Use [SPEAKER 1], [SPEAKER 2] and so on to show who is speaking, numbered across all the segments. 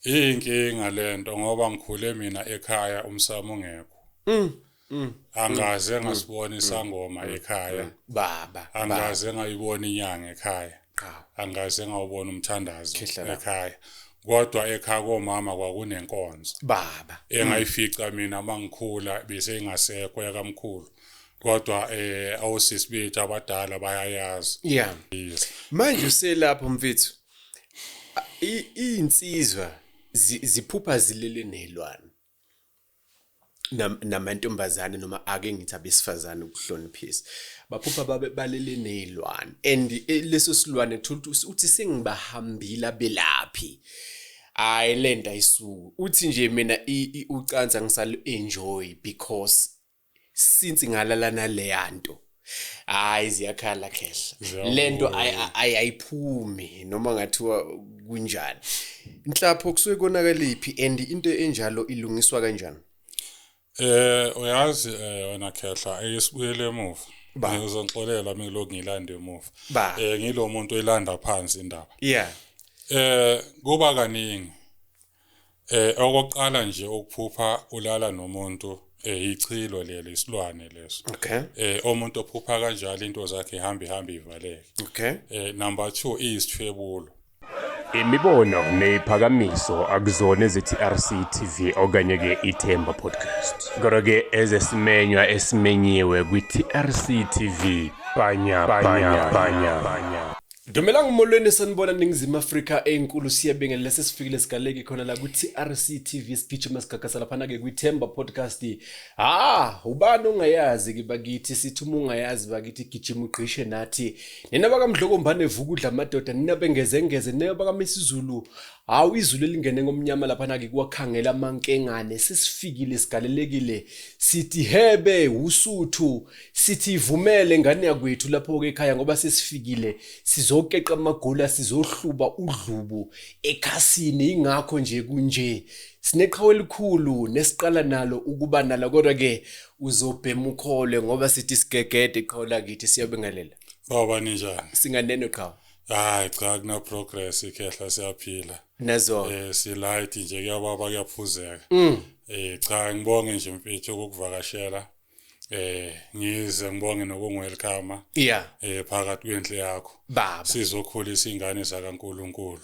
[SPEAKER 1] Inkinga lento ngoba ngikhule mina ekhaya umsamo ungekho. Angaze ngasibona isangoma ekhaya.
[SPEAKER 2] Baba.
[SPEAKER 1] Angaze ngayibona inyanga ekhaya. Angaze ngawubona umthandazo ekhaya. Kodwa ekhaya komama kwakunenkonzo.
[SPEAKER 2] Baba.
[SPEAKER 1] Engayifica mina mangikhula bese ingasekho yakamkhulu. Kodwa awusisi bethu abadala bayayazi.
[SPEAKER 2] Yeah. Manje uselapho mfethu. Insizwa ziphupha zilele nelwane. Namantombazane noma ake ngithi abesifazane ukuhloniphisa. Baphupha balele nelwane and leso silwane uthi sengibahambila belaphi. Hayi lento ayisuku. Uthi nje mina ucansa ngisalo enjoy because since ngalalana leyanto hayi ziyakhala khehla lento ayiphumi noma ngathiwa kunjani inhlapho kusuke konakaliphi and into enjalo ilungiswa kanjani
[SPEAKER 1] uyazi wena khehla ayisibuyele emuva ngizonixolela mengiloko ngilanda emuva ngilo muntu oyilanda phansi indaba
[SPEAKER 2] yeah
[SPEAKER 1] kuba kaningi okokuqala nje ukuphupha ulala nomuntu ichilo lelo isilwane leso
[SPEAKER 2] okay
[SPEAKER 1] umuntu ophupha kanjalo into zakhe ihamba ivaleke
[SPEAKER 2] okay
[SPEAKER 1] number 2 isithwebulo
[SPEAKER 3] imibono neziphakamiso akuzona ezethi-RC TV okanye ke iThemba podcast kodwa ke ezesimenywa esimenyiwe kwi-TRC TV banya
[SPEAKER 2] Dumelang molweni sanibona ningizima Afrika enkulu siyabingelela lesesifikile sigaleke khona la ku-TRC TV sigijima sigagasa laphana ke kwiThemba podcast ubani ongayazi ke bakithi sithi uma ungayazi bakithi gijima ugqishe nathi nina bakamdlokombane vuka udla amadoda nina bengezengeze nina bakaMisizulu izulu elingene ngomnyama laphana ke kwakhangela amankengane sesifikile sigalelekile sithi hebe usuthu sithi ivumele ngane yakwethu lapho ke ekhaya ngoba sesifikile sizokeqa amagula sizohluba udlubu ekhasini ingakho nje kunje sineqhawe elikhulu nesiqala nalo ukuba nalo kodwa ke uzobhema ukhole ngoba sithi sigegede iqhawe lakithi siyabingelela
[SPEAKER 1] baba ninjani
[SPEAKER 2] singanene qhawe
[SPEAKER 1] hayi cha kuna progress ikhehla siyaphila
[SPEAKER 2] nazo
[SPEAKER 1] silight nje kuyababa kuyaphuzeka cha ngibonge nje mfethu ukuvakashela ngize ngibonge nokungwelcome
[SPEAKER 2] yeah
[SPEAKER 1] phakathi kwendle yakho
[SPEAKER 2] baba
[SPEAKER 1] sizokhulisa ingane zakaNkuluNkulu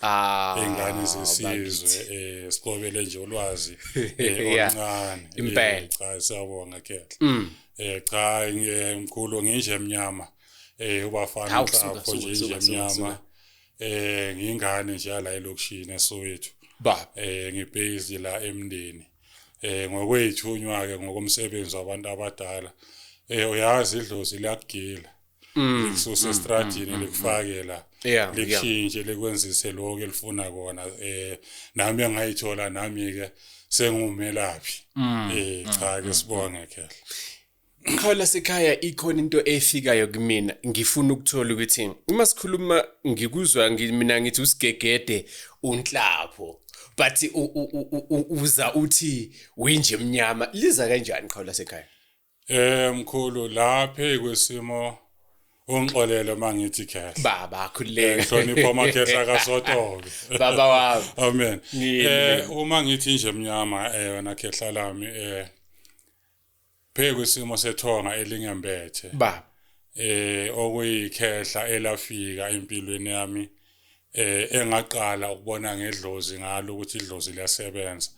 [SPEAKER 1] ingane zesizwe siqobele nje ulwazi oluncane
[SPEAKER 2] impela
[SPEAKER 1] cha siyabonga khehla cha ngimkhulu nginje emnyama ubafana mhlapho nje emnyama ngingane nje la elokishini eSoweto
[SPEAKER 2] baba
[SPEAKER 1] ngibhezi la emndeni ngokwethunywa ke ngokomsebenzi wabantu abadala uyazi idlozi liyagila likususa estradini likufake la likushintshe likwenzise lokho elifuna kona nami engayithola nami ke sengumelaphi cha ke sibonge khehla
[SPEAKER 2] Khawula sekhaya ikhona into efikayo kumina ngifuna ukuthola ukuthi uma sikhuluma ngikuzwa mina ngithi usigegede unhlapho but uza uthi winje emnyama liza kanjani khawula sekhaya
[SPEAKER 1] mkhulu laphe kwesimo ungixolele mangithi khehla
[SPEAKER 2] baba akhuleka
[SPEAKER 1] hlonipha amakhehla kaSotobe
[SPEAKER 2] baba wami
[SPEAKER 1] amen uma ngithi nje emnyama wena khehla lami pheke isimo sethonga elingembethe
[SPEAKER 2] baba
[SPEAKER 1] okuyikhehla elafika empilweni yami engaqala ukubona ngedlozi ngalo ukuthi idlozi liyasebenza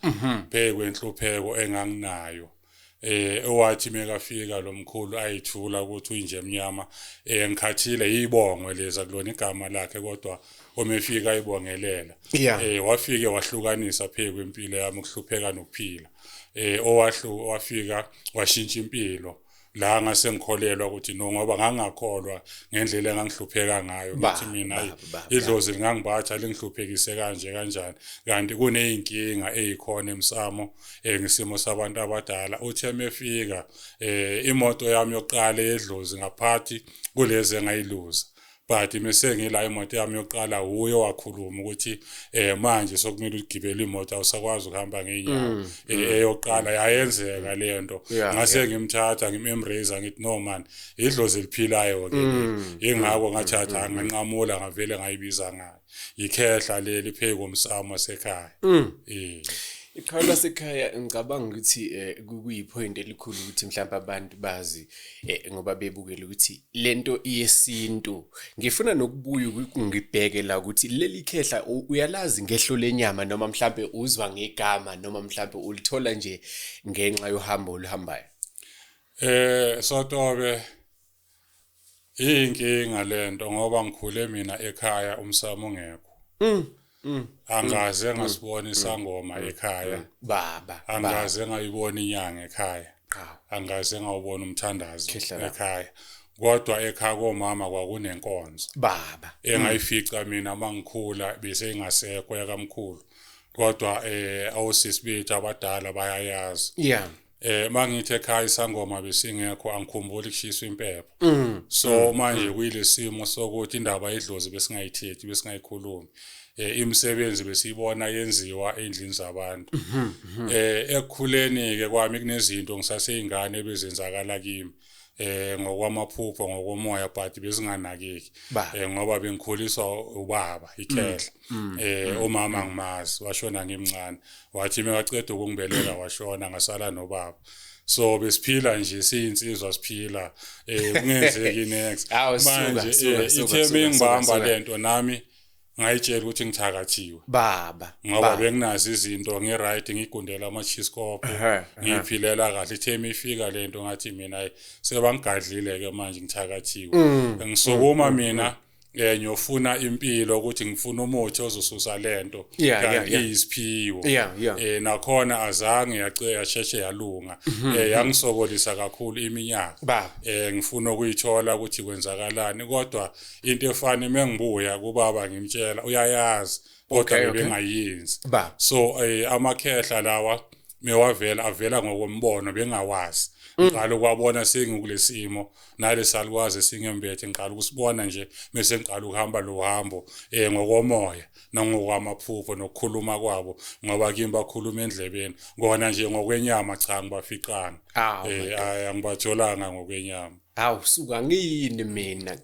[SPEAKER 1] pheke kwenhlupheko enganginayo owathi mekafika lomkhulu ayithula ukuthi uyinje emnyama ngikhathile yibongwe leza kulona igama lakhe kodwa omefika ayibongelela wafike wahlukanisa pheke kwempilo yami ukuhlupheka nokuphila wafika washintsha impilo la ngase ngikholelwa ukuthi no ngoba ngangakholwa ngendlela engangihlupheka ngayo ukuthi mina idlozi lingangibatha lingihluphekise kanje kanjani kanti kuneyinkinga ezikhona emsamo ngisimo sabantu abadala uthi emefika imoto yami yokuqala edlozi ngaphathi kulezi engayiluza but mase ngila imoto yami yokuqala uye wakhuluma ukuthi manje sokumele ugibele imoto awusakwazi ukuhamba ngeenyawo eyokuqala yayenzeka le nto ngase ngimthatha ngimembrace ngithi no man idlozi eliphilayo ke ingako ngathatha nganqamula ngavele ngayibiza ngayo ikhehla leli pheko umsamo sekhaya
[SPEAKER 2] ikhaya lasekhaya ngicabanga ukuthi kuyipoint elikhulu ukuthi mhlawumbe abantu bazi ngoba bebukela ukuthi lento iyesintu ngifuna nokubuya ngibheke la ukuthi leli khehla uyalazi ngehlo lenyama noma mhlawumbe uzwa ngegama noma mhlawumbe ulithola nje ngenxa yohambo oluhambayo
[SPEAKER 1] Sotobe inkinga lento ngoba ngikhule mina ekhaya umsamo ungekho angaze ngasibona isangoma ekhaya
[SPEAKER 2] baba
[SPEAKER 1] angaze ngayibona inyanga ekhaya angaze ngawubona umthandazo ekhaya kodwa ekhaya komama kwakunenkonzo
[SPEAKER 2] baba
[SPEAKER 1] engayifica mina mangikhula bese ingasekho yakamkhulu kodwa awusisi bethu abadala bayayazi mangithi ekhaya isangoma besingekho angikhumbuli kushiswa impepho so manje kuyilesimo sokuthi indaba edlozi besingayithethi besingayikhulumi imisebenzi besiyibona yenziwa endlini zabantu ekukhuleni ke kwami kunezinto ngisaseyingane ebezenzakala kimi ngokwamaphupho ngokomoya but bezinganakeki ngoba bengikhuliswa ubaba ikhehla umama ngimazi washona ngimncane wathi mekaceda ukungibelela washona ngasala nobaba so besiphila nje siyinsizwa siphila kungenzeki next manje itheme ngibamba lento nami ngayitshela ukuthi ngithakathiwe
[SPEAKER 2] baba
[SPEAKER 1] ngoba benginazi izinto ngiright ngigundela amachiscope ngiphilela kahle itheme ifika lento ngathi mina sebangigadlile ke manje ngithakathiwe ngisukuma mina ngiyofuna impilo ukuthi ngifuna umuthi ozosusa lento kanti isiphiwo nakhona azange yasheshe yalunga yangisokolisa kakhulu iminyaka ngifuna ukuyithola ukuthi kwenzakalani kodwa into efana mengibuya kubaba ngimtshela uyayazi kodwa bengayenzi so amakhehla lawa mewavela avela ngokombono bengawazi ngiqala ukwabona sengikulesimo nalesalwazi singembethe ngiqala ukusibona nje bese ngiqala ukuhamba lo hambo ngokomoya nangokwamaphupho nokukhuluma kwabo ngoba kimi bakhuluma endlebeni ngona nje ngokwenyama cha ngibafiqanga angibatholanga ngokwenyama
[SPEAKER 2] suka ngiyini mina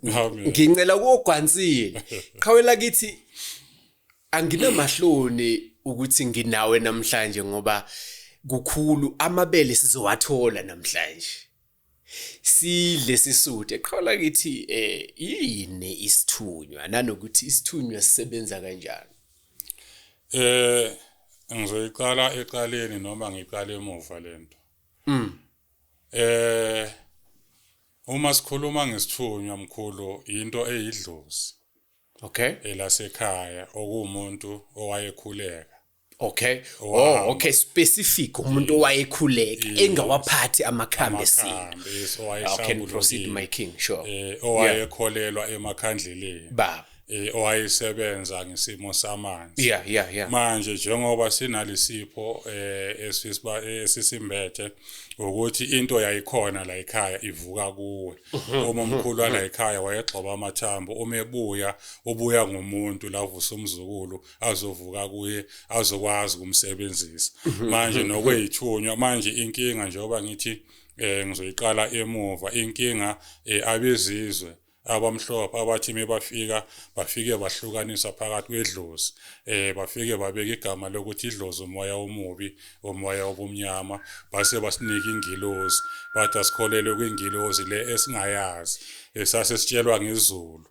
[SPEAKER 2] ngincela kogwansile qhawela kithi anginamahloni ukuthi nginawe namhlanje ngoba kukhulu amabele sizowathola namhlanje sidle sisuthe eqhola kithi yini isithunywa nanokuthi isithunywa sisebenza kanjani
[SPEAKER 1] ngizoyiqala eqaleni noma ngiqale emuva lento uma sikhuluma ngesithunywa mkhulu into eyidlozi elasekhaya okumuntu owayekhuleka
[SPEAKER 2] okay specific umuntu owayekhuleka engawaphathi amakhambi esini proceed my king sure
[SPEAKER 1] owayekholelwa emakhandleleni owayesebenza ngesimo samanzi manje njengoba sinalisipho esisimbethe ukuthi into yayikhona la ekhaya ivuka kuwe uma umkhulu wala ekhaya wayexoba amathambo umebuya ubuya ngumuntu lavusa umzukulu azovuka kuye azokwazi kumsebenzisa manje nokweyithunywa manje inkinga njengoba ngithi ngizoyiqala emuva inkinga abezizwe abamhlophe abathi bafike bahlukanisa phakathi kwedlozi bafike babeka igama lokuthi idlozi umoya omubi umoya obumnyama base basinika ingilozi bathi asikholelwe kwingilozi le esingayazi esasesitshelwa ngezulu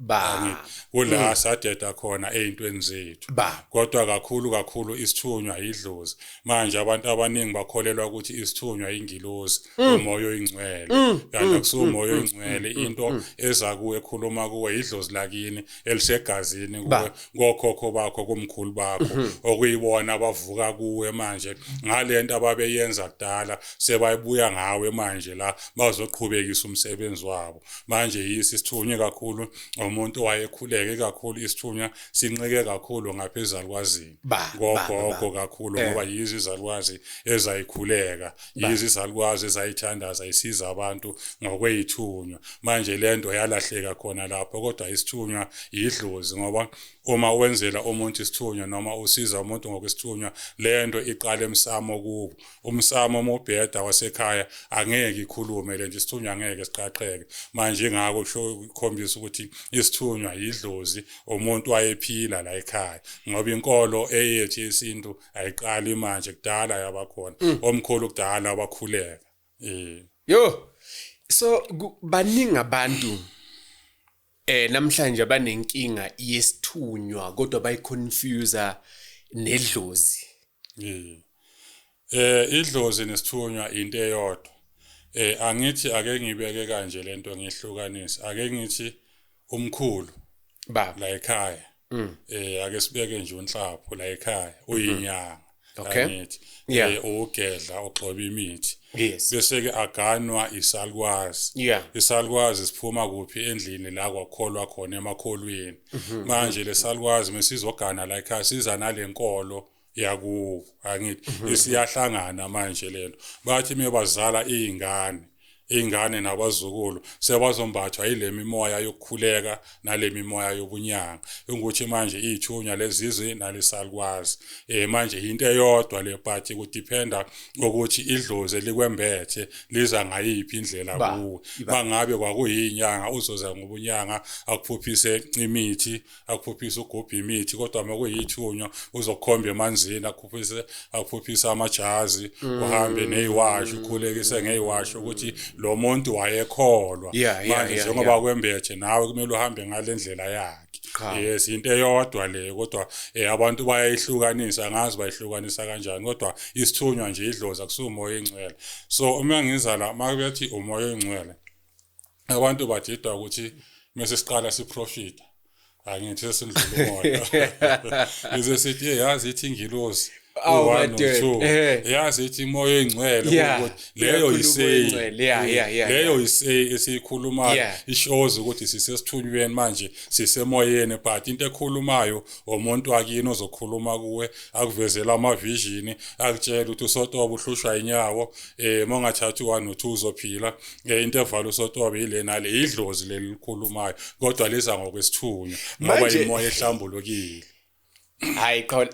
[SPEAKER 1] kula sadeda khona ezintweni zethu kodwa kakhulu isithunywa idlozi manje abantu abaningi bakholelwa ukuthi isithunywa ingilozi umoya oyingcwele kanti akusumoya oyingcwele into eza kuwe ekhuluma kuwe idlozi lakini elisegazini kuwe ngokhokho bakho kumkhulu bakho okuyibona abavuka kuwe manje ngalento ababeyenza kudala sebayibuya ngawe manje la bazoqhubekisa umsebenzi wabo manje uyise isithunywa kakhulu umuntu wayekhuleke kakhulu isithunywa sincike kakhulu ngaphezalukazini gogogo kakhulu ngoba yizo izalukwazi ezayikhuleka yizo izalukwazi ezayithandaza isiza abantu ngokweyithunywa manje lento yalahleka khona lapho kodwa isithunywa yidlozi ngoba uma wenzela umuntu isithunywa noma usiza umuntu ngokwesithunywa lento iqala emsamo kubo umsamo mobheda wasekhaya angeke ikhulume lento isithunywa angeke siqaqeke manje ngako ukhombisa ukuthi isithunywa yidlozi umuntu wayephila la ekhaya ngoba inkolo eyethu yesintu ayiqali manje kudala yabakhona omkhulu kudala abakhuleka
[SPEAKER 2] yo so baningi abantu namhlanje abanenkinga yesithunywa kodwa bayiconfuse nedlozi
[SPEAKER 1] idlozi nesithunywa into eyodwa angithi ake ngibeke kanje lento ngihlukanise ake ngithi umkhulu la ekhaya ake sibeke nje unhlapho la ekhaya uyinyanga angithi ugedla ogxoba imithi bese ke aganwa isalukwazi isalukwazi siphuma kuphi endlini la kwakholwa khona emakholweni manje lesalukwazi mesizogana la ekhaya siza nalenkolo yaku angithi isiyahlangana manje lento bathi mebazala ingane nabazukulu sebazombathwa ile mimoya yokukhuleka nale mimoya yobunyanga ukuthi manje ithunywa lezizwe nalesalukwazi manje into eyodwa le party kudependa ukuthi idlozi likwembethe liza ngayiphi indlela kuwe bangabe kwakuyinyanga uzoza ngobunyanga akuphuphise imithi akuphuphise ugubha imithi kodwa makuyithunywa uzokhomba emanzini akuphuphisa amajazi uhambe neyiwasho ukhulekise ngeyiwasho ukuthi lo muntu wayekholwa manje njengoba kwembethe nawe kumele uhambe ngalendlela yakhe yes into eyodwa le kodwa abantu bayayihlukanisa ngazi bayihlukanisa kanjani kodwa isithunywa nje idlozi akusumoya engcwele so uma ngiza la makuthi umoya engcwele abantu badidwa ukuthi mase siqala siprofita angithi sesindlula umoya ize sithi yazi ithi ingilosi yazi ithi imoya engcwele ukuthi leyo isay esikhulumayo ishows ukuthi sisesithunyweni manje sisemoyeni but into ekhulumayo umuntu akini ozokhuluma kuwe akuvezela amavision akutshela ukuthi usotoba uhlushwa inyawo mongathathi 1 no 2 uzophila into evalo usotoba ile nale idlozi lelikhulumayo kodwa leza ngokwesithunywa ngoba imoya ehlambulukile
[SPEAKER 2] hayi qhawula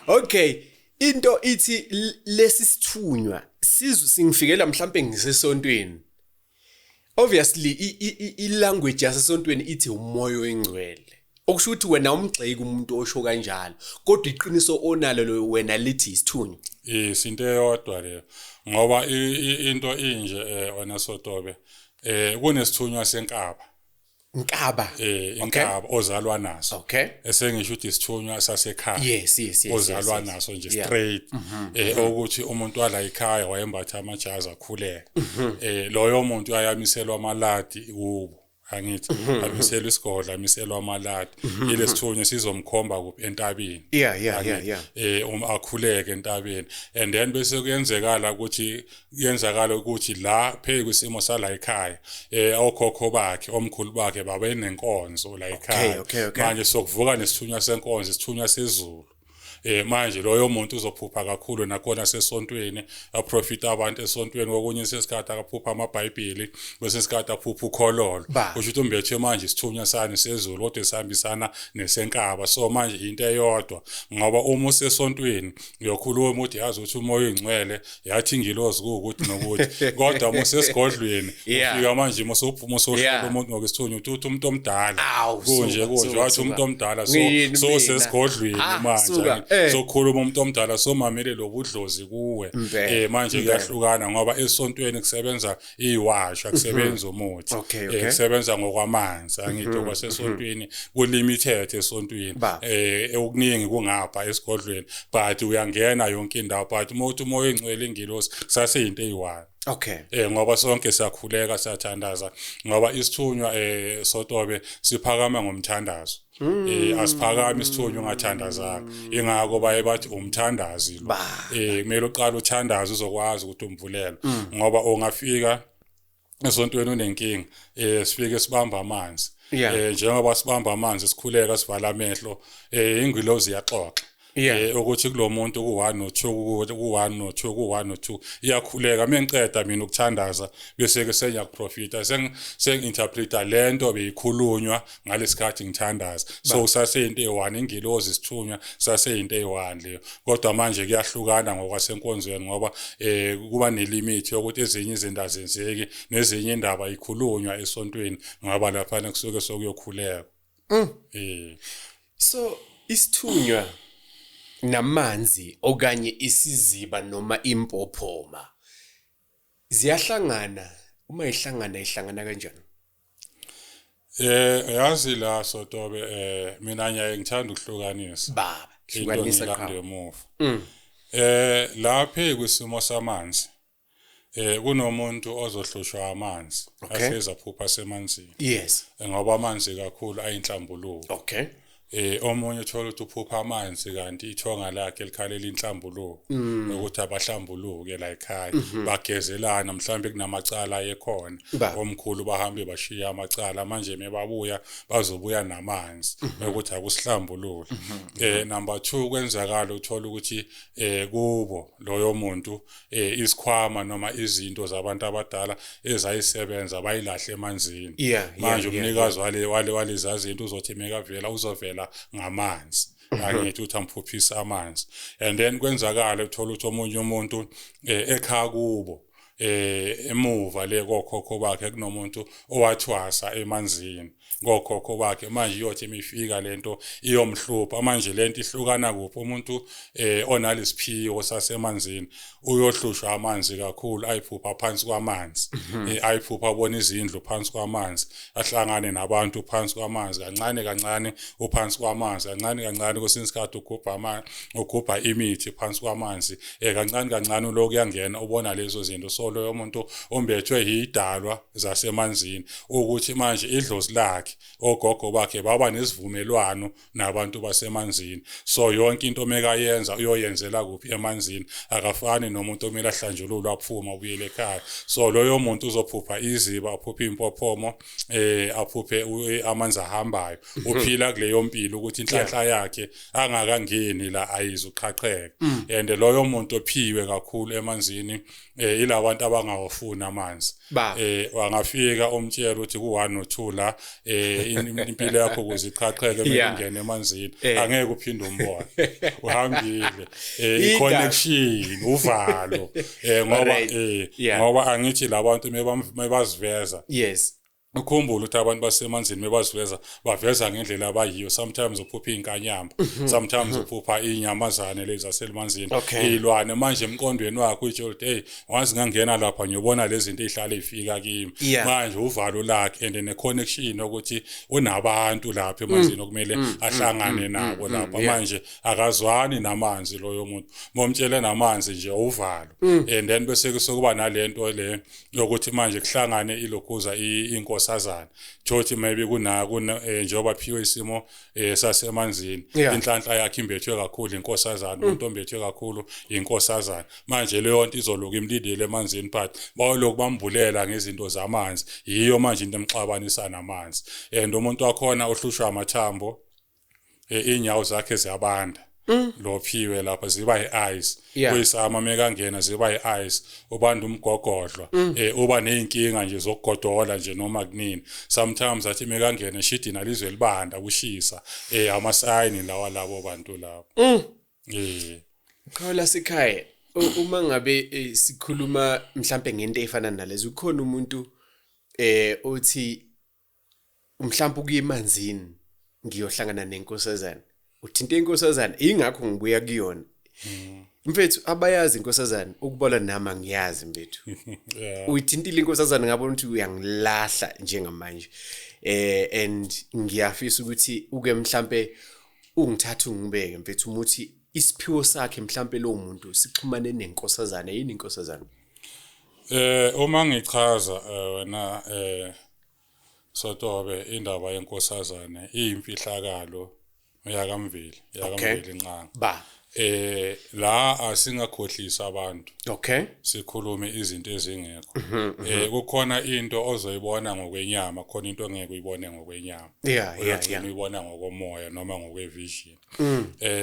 [SPEAKER 2] okay into ithi lesisithunywa singifikela mhlambe ngisesontweni obviously ilanguage yasesontweni ithi umoya oyingcwele okusho ukuthi wena umgxeki umuntu osho kanjalo kodwa iqiniso onalo wena lithi isithunywa
[SPEAKER 1] into eyodwa leyo ngoba into inje wena Sotobe kunesithunywa senkaba inkaba ozalwa naso esengisho ukuthi isithunywa sasekhaya
[SPEAKER 2] yes
[SPEAKER 1] ozalwa naso nje straight ukuthi umuntu wala ekhaya wayembatha amajazi akhuleka loyo muntu ayamiselwa amaladi kubo angithi amiselwa isigodla amiselwa amaladi ile sithunywa sizomkhomba kuphi entabeni akhuleke entabeni and then bese kuyenzakala ukuthi la phe kwisimo sala ekhaya okhokho bakhe omkhulu bakhe baba enenkonzo la ekhaya manje sokuvuka nesithunywa senkonzo isithunywa sezulu manje loyo muntu uzophupha kakhulu nakhona sesontweni aprofita abantu esontweni okunye sesikhathi akaphupha amabhayibheli bese sikhathi aphupha ukhololo kusho ukuthi umbethe manje isithunywa sani sezulu kodwa esihambisana nesenkaba so manje into eyodwa ngoba uma usesontweni uyokhuluma ukuthi yazi ukuthi umoya engcwele yathi ingilozi ukuthi nokuthi kodwa uma usesigodlweni ufika manje usophuma usohlola umuntu ngokwesithunywa uthi umuntu omdala kunje wathi umuntu omdala so sesigodlweni manje sokhuluma umuntu omdala somamele lobudlozi kuwe manje kuyahlukana ngoba esontweni kusebenza iwasho akusebenza umuthi kusebenza ngokwamanzi angithi kwasesontweni kulimited esontweni okuningi kungapha esigodlweni but uyangena yonke indawo but umoya engcwele ingilosi saseyinto eyiwani ngoba sonke siyakhuleka siyathandaza ngoba isithunywa Sotobe siphakama ngomthandazo asiphakami isithunywa ungathandazanga ingakho baye bathi umthandazi lo kumele uqala uthandaza uzokwazi ukuthi umvulele ngoba ungafika esontweni unenkinga sifike sibamba amanzi
[SPEAKER 2] Yeah.
[SPEAKER 1] njengoba sibamba amanzi sikhuleka sivala amehlo ingilozi iyaxoxa
[SPEAKER 2] Yeah.
[SPEAKER 1] ukuthi kulomuntu ku1 no2 ku1 no2 ku1 no2 iyakhuleka mengiceda mina ukuthandaza bese ke sengiyakuprofita senginterpreta lento beyikhulunywa ngalesikhathi ngithandaza so saseyinto e1 ingilozi sithunywa saseyinto e1 leyo kodwa manje kuyahlukana ngokwasenkonzweni ngoba kuba nelimit yokuthi ezinye izinto azenzeki nezinye indaba ikhulunywa esontweni ngoba lapha kusuke sokuyokhuleka
[SPEAKER 2] So isithunywa namanzi okanye isiziba noma impophoma ziyahlangana uma ihlangana kanjani?
[SPEAKER 1] Yazi la Sotobe mina nyaye ngithanda ukuhlukanisa
[SPEAKER 2] Baba hlukanisa
[SPEAKER 1] qha
[SPEAKER 2] qha
[SPEAKER 1] ngemuva lapha kwisimo samanzi kunomuntu ozohlushwa amanzi ahleza phupha semanzini
[SPEAKER 2] Yes.
[SPEAKER 1] ngoba amanzi kakhulu ayinhlambuluko
[SPEAKER 2] Okay.
[SPEAKER 1] omunye uthola ukuthi uphupha amanzi kanti ithonga lakhe likhalela inhlambuluko nokuthi abahlambuluke la ekhaya bagezelana mhlambe kunamacala ekhona omkhulu bahambe bashiya amacala manje mebabuya bazobuya namanzi ukuthi akusihlambulule number 2 kwenzakala uthola ukuthi kubo loyo muntu isikhwama noma izinto zabantu abadala ezayisebenza bayilahle emanzini manje umnikazi walezazi into uzothi mekavela uzovela ngamanzi angithi uthi amphuphisa amanzi and then kwenzakala uthola ukuthi omunye umuntu ekhaya kubo emuva le kokhokho bakhe kunomuntu owathwasa emanzini ngokhokho bakhe manje iyothi imifika lento iyomhlupha manje lento ihlukana kuphi umuntu onalesiphiwo sasemanzini uyohlushwa amanzi kakhulu ayiphupha phansi kwamanzi ayiphupha abona izindlu phansi kwamanzi ahlangane nabantu phansi kwamanzi kancane uphansi kwamanzi kancane kwesinsikhathi ugubha imithi phansi kwamanzi kancane lokhu yangena ubona lezo zinto so loyo muntu ombethwe yidalwa zasemanzini ukuthi manje idlozi lakhe ogogo bakhe baba nesivumelwano nabantu basemanzini so yonke into mekayenza uyoyenzela kuphi emanzini akafani nomuntu omela hlanjululwa aphuma ubuyele ekhaya so loyo muntu uzophupha iziba aphuphe impophomo aphuphe amanzi ahambayo uphila kuleyo mpilo ukuthi inhlanhla yakhe angakangeni la ayizuqhaqheka and loyo muntu ophiwe kakhulu emanzini ilabantu abangawafuni amanzi wangafika umtshela ukuthi ku1 no2 la impilo yakho kuziqhaqheke bengene emanzini angeke uphinde umbone uhambile iconnection uvalo ngoba angithi labantu mebaziveza
[SPEAKER 2] Yes.
[SPEAKER 1] ukhumbula ukuthi abantu basemanzini mebaziveza baveza ngendlela abayiyo sometimes uphupha inkanyamba sometimes uphupha inyamazane lezi zasemanzini izilwane manje emqondweni wakho uthi hey wazi ngangena lapha ngiyobona lezi zinto ezihlala ezifika kimi manje uvalo lakhe and ne connection ukuthi unabantu lapha emanzini okumele ahlangane nabo lapha manje akazwani namanzi loyo muntu momtshele namanzi nje uvalo and then bese kusokuba nalento le yokuthi manje kuhlangane ilokhuza inkosazana thothi maybe njengoba phiwe isimo sasemanzini inhlanhla yakhe imbethwe kakhulu inkosazana umuntu ombethwe kakhulu inkosazana manje leyo nto izoloku imlindile emanzini but bawoloku bambulela ngezinto zamanzi yiyo manje into emxabanisa namanzi and umuntu wakhona ohlushwa amathambo inyawo zakhe ziyabanda lophiwe lapha ziba yi-eyes kuyisama mekangena ziba yi-eyes ubanda umgogodlwa uba neyinkinga nje zokugodola nje noma kunini sometimes athi mekangena shidi nalizwe libanda kushisa amasayini lawa labo bantu lapho
[SPEAKER 2] Khola sikhaya uma ngabe sikhuluma mhlambe ngento efana nalezo ukhona umuntu othi mhlambe kuyimanzini ngiyohlangana nenkosazana uthinta inkosazana ingakho ngibuya kuyona mfethu abayazi inkosazana ukubola nama ngiyazi mfethu uyithintile inkosazana ngabona ukuthi uyangilahla njengamanje and ngiyafisa ukuthi uke mhlambe ungithatha ungibeke mfethu umuthi isiphiwo sakhe mhlambe lo muntu sixhumane nenkosazana yini inkosazana
[SPEAKER 1] uma ngichaza wena Sotobe indaba yenkosazana iyimfihlakalo yakamveli Nqanga la asingakhohlisa abantu
[SPEAKER 2] Okay.
[SPEAKER 1] sikhulume izinto ezingekho kukhona into ozoyibona ngokwenyama khona into ongeke uyibone ngokwenyama
[SPEAKER 2] Yeah.
[SPEAKER 1] uyibona ngokomoya noma ngokwevision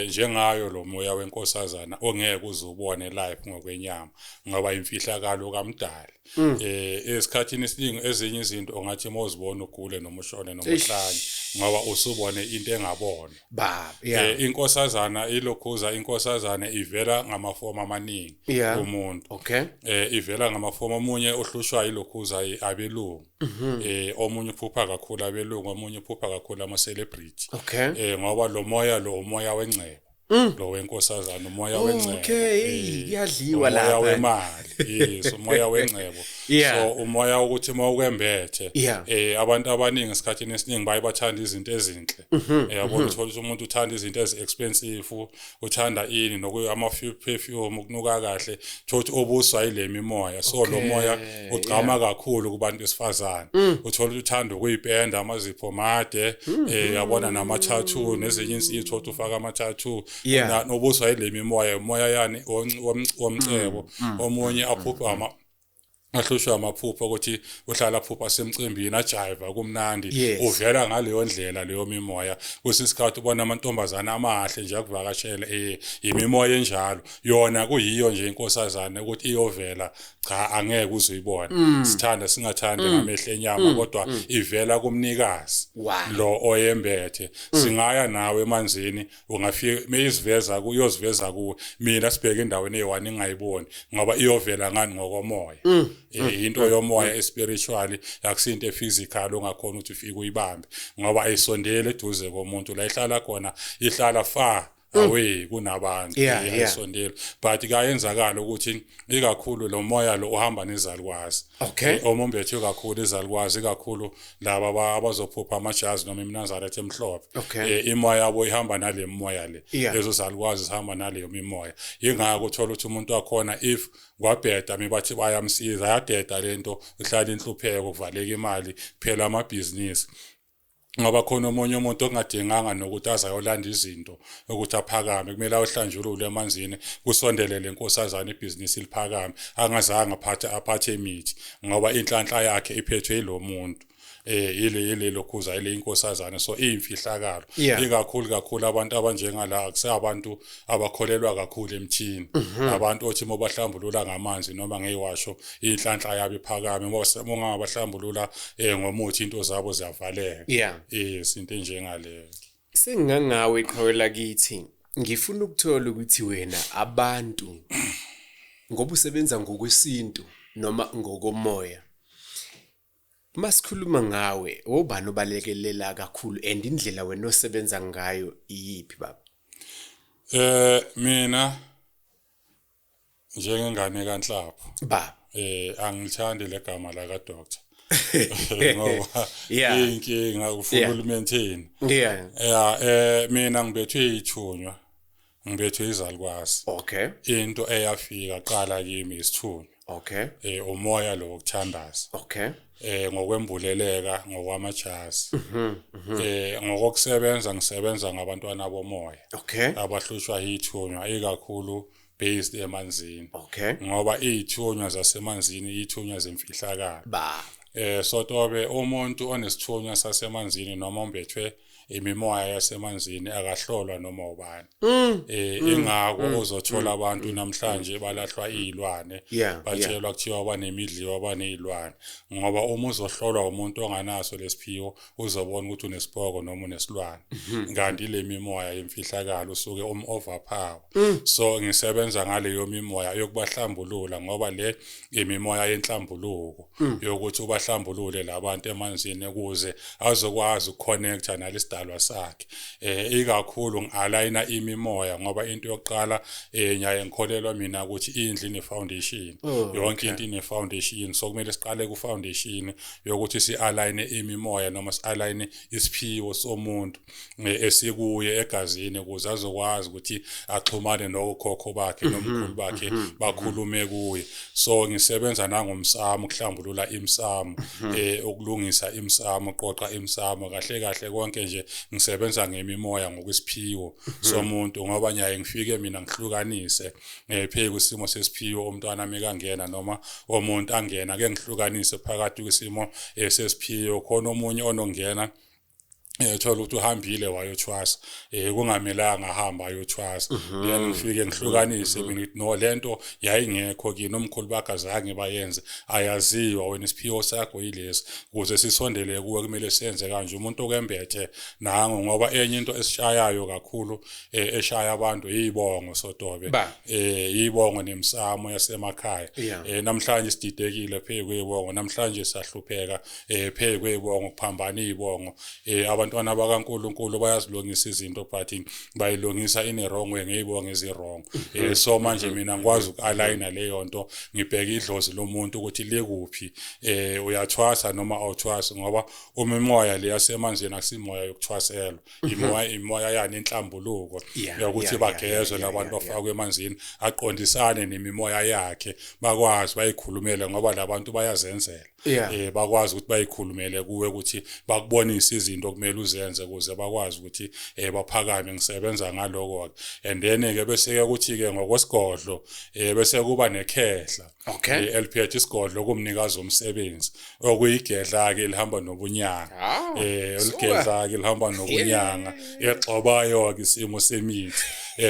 [SPEAKER 1] njengayo lo moya wenkosazana ongeke uzubone live ngokwenyama ngoba imfihlakalo kamdali esikhathini esiningi ezinye izinto ongathi mawuzibona ugule noma ushone noma uhlanye ngoba usubone into engabona inkosazana ilokhuza inkosazana ivela ngamafomu amaningi umuntu
[SPEAKER 2] Okay.
[SPEAKER 1] ivela ngamafomu omunye ohlushwa ilokhuza abelungu omunye uphupha kakhulu abelungu omunye uphupha kakhulu ama celebrity
[SPEAKER 2] Okay.
[SPEAKER 1] ngoba lo moya wengcebo lo wenkosazana umoya wengcebo
[SPEAKER 2] iyadliwa lapha
[SPEAKER 1] umoya wemali yes umoya wengcebo so umoya ukuthi mawukwembethe abantu abaningi esikhathini esiningi bayabathanda izinto ezinhle yabona uthola umuntu uthanda izinto expensive uthanda ini nokuya ama perfume ukunuka kahle thothi obuswa ile mimoya so lo moya ugqama kakhulu kubantu besifazana uthola uthanda ukuyipenda amazipho made yabona nama tattoo nezinye insizwe thothi ufaka ama tattoo nobuswa ile mimoya umoya yani womcebo omunye aphupha ahlushwa amaphupho ukuthi uhlala phupha semcimbini ajiva kumnandi uvela ngaleyo ndlela leyo mimoya kusisikhathi ubona amantombazana amahle nje akuvakashela imimoya enjalo yona kuyiyo nje inkosazana ukuthi iyovela cha angeke uzuyibona sithanda singathandi ngamehlo enyama kodwa ivela kumnikazi lo oyembethe singaya nawe emanzini ungafika meyiziveza kuyoziveza kuwe mina sibheke endaweni eyiwani ngayiboni ngoba iyovela ngani ngokomoya into yomoya espiritually akusinto physical ongakhona ukuthi ufike uyibambe ngoba ayisondele eduze komuntu la ihlala khona ihlala far away kunabantu ayisondele but kayenzakala ukuthi ikakhulu lo moya lo uhamba nezalukwazi omombethe kakhulu izalukwazi kakhulu laba abazophupha amajazi noma iminazareth emhlophe imoya yabo ihamba nale moya le lezo zalukwazi zihamba naleyo mimoya ingakho uthola ukuthi umuntu wakhona if kwabheda mibathi bayamsiza yadeda lento ihlala inhlupheko kuvaleka imali phela amabhizinisi ngoba khona omunye umuntu ongadinganga nokuthi azayolanda izinto ukuthi aphakame kumele awuhlanjulule emanzini kusondele lenkosazana ibhizinisi liphakame angazange aphathe imithi ngoba inhlanhla yakhe iphethwe yilo muntu ile lokhuza ile inkosazana so imfihlakalo ikakhulu abantu abanjengala akusabantu abakholelwa kakhulu emthini abantu othi mobahlambulula ngamanzi noma ngeyiwasho inhlanhla yabo iphakame mongabahlambulula ngomuthi into zabo ziyavaleka izinto enjengaleyo
[SPEAKER 2] sengangawe iqhawe lakithi ngifuna ukuthola ukuthi wena abantu ngoba usebenza ngokwesintu noma ngokomoya masikhuluma ngawe obani obalekelela kakhulu and indlela wena osebenza ngayo iyiphi baba
[SPEAKER 1] mina njengengane kaNhlapho
[SPEAKER 2] baba
[SPEAKER 1] angilithandi legama la ka doctor ngoba inkinga ufulumenteni mina ngibethwe ithunywa ngibethwe izalukwazi into eyafika qala kimi isithunywa umoya lo wokuthandaza ngokwembuleleka ngokwamajazi ngokusebenza ngisebenza ngabantwana bomoya abahlushwa yithunywa ikakhulu based emanzini ngoba izithunywa zasemanzini izithunywa zemfihlakalo sotobe umuntu onesithunywa sasemanzini noma ombethwe imimoya yasemanzini akahlolwa noma ubani ingakho uzothola abantu namhlanje balahlwa izilwane batshelwa kuthiwa banemidliwa banezilwane ngoba uma uzohlolwa umuntu onganaso lesiphiwo uzobona ukuthi unesibhoko noma unesilwane kanti le mimoya yemfihlakalo usuke overpower so ngisebenza ngaleyo mimoya yokubahlambulula ngoba le imimoya yenhlambuluko yokuthi ubahlambulule labantu emanzini ukuze azokwazi ukconnecta nalesidalwa sakhe ikakhulu ngialigna imimoya ngoba into yokuqala nyaye ngikholelwa mina ukuthi indlu ine foundation yonke into ine foundation so kumele siqale ku foundation yokuthi si-align imimoya noma si-align isiphiwo somuntu esikuye egazini ukuze azokwazi ukuthi axhumane nokhokho bakhe nomkhulu bakhe bakhulume kuye so ngisebenza nangomsamo ukuhlambulula imsamo ukulungisa imsamo uqoqa imsamo kahle konke nje manje ngisebenza ngemimoya ngokwesiphiwo somuntu ngoba nyaye ngifike mina ngihlukanise phe kusimo sesiphiwo umntwana mekangena noma umuntu angena ke ngihlukanise phakathi kwesimo sesiphiwo khona omunye onongena thola ukuthi uhambile wayothwasa kungamelanga ahamba ayothwasa then ngifike ngihlukanise mina ngithi no lento yayingekho kini omkhulu bakhe azange bayenze ayaziwa wena isiphiwo sakho yilesi ukuze sisondele kuwe kumele senze kanje umuntu okembethe nango ngoba enye into esishayayo kakhulu eshaya abantu yibongo sodobe yibongo nemsamo yasemakhaya namhlanje sididekile phe kwebongo namhlanje sahlupheka phe kwebongo kuphambana izibongo abantwana bakaNkuluNkulu bayazilungisa izinto but bayilungisa in a wrong way ngeyibonga ezirong so manje mina ngikwazi ukualigna leyo nto ngibheka idlozi lomuntu ukuthi likuphi uyathwasa noma awuthwasi ngoba umimoya le yasemanzini akusimoya yokuthwaselwa imoya yani inhlambuluko ukuthi bagezwe labantu bafakwe emanzini aqondisane nemimoya yakhe bakwazi bayikhulumele ngoba labantu bayazenzela bakwazi ukuthi bayikhulumele kuwe ukuthi bakubonise izinto kumele uzenze ukuze bakwazi ukuthi baphakame ngisebenza ngaloko and then ke bese ke kuthi ke ngokwesigodlo bese kuba nekhehla eliphethe isigodlo kumnikazi omsebenzi okuyigedla ke lihamba nobunyanga eligedla ke lihamba nobunyanga exobayo ke isimo semithi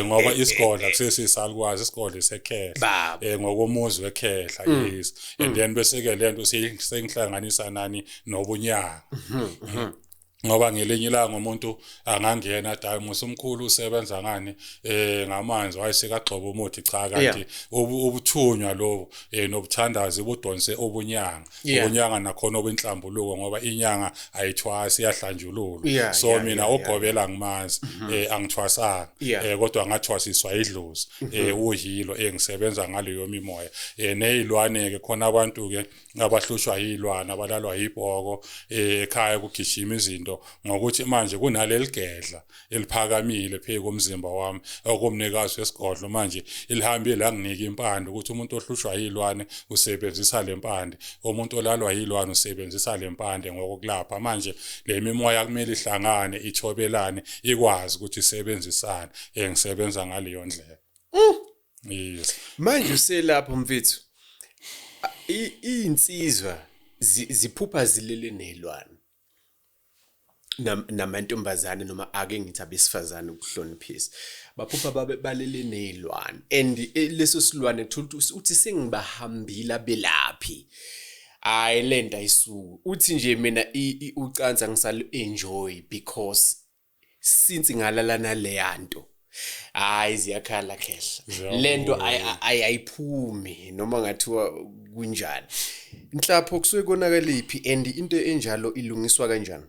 [SPEAKER 1] ngoba isigodla kusesisalukwazi isigodlo sekhehla ngokomuzi wekhehla yes and then bese ke lento sengihlanganisa nani nobunyanga ngoba ngelinye ilanga umuntu angangena adayi musumkhulu usebenza ngani ngamanzi wayesekagxoba umuthi cha kanti ubuthunywa lo nobuthandazi budonse ubunyanga nakhona obinhlambuluko ngoba inyanga ayithwasi iyahlanjululwa so mina ugobela ngimazi angithwasanga kodwa ngathwasiswa idlozi uyilo engisebenza ngaleyo mimoya nezilwane ke khona abantu ke abahlushwa yilwana abalalwa yibhoko ekhaya kugijima izinto ngokuthi manje kunaleli gedla eliphakamile phe komzimba wami okumnikazi wesigodlo manje ilihambile la nginika impande ukuthi umuntu ohlushwa yilwane usebenzisa lempande umuntu olalwa yilwane usebenzisa lempande ngokulapha manje le mimoya kumele ihlangane ithobelane ikwazi ukuthi isebenzisane ngisebenza ngaleyo ndlela yes
[SPEAKER 2] manje uselapha mfethu insizwa ziphupha zilele nezilwane namantombazane noma ake ngithi abesifazane ukuhloniphisa baphupha balele nezilwane and leso silwane uthi sengibahambila belaphi hayi lento ayisuku uthi nje mina ucansa ngisalo enjoy because since ngalalana leyanto hayi ziyakhala khehla lento ayiphumi noma ngathiwa kunjani inhlapho kusuke konakala iphi and into enjalo ilungiswa kanjani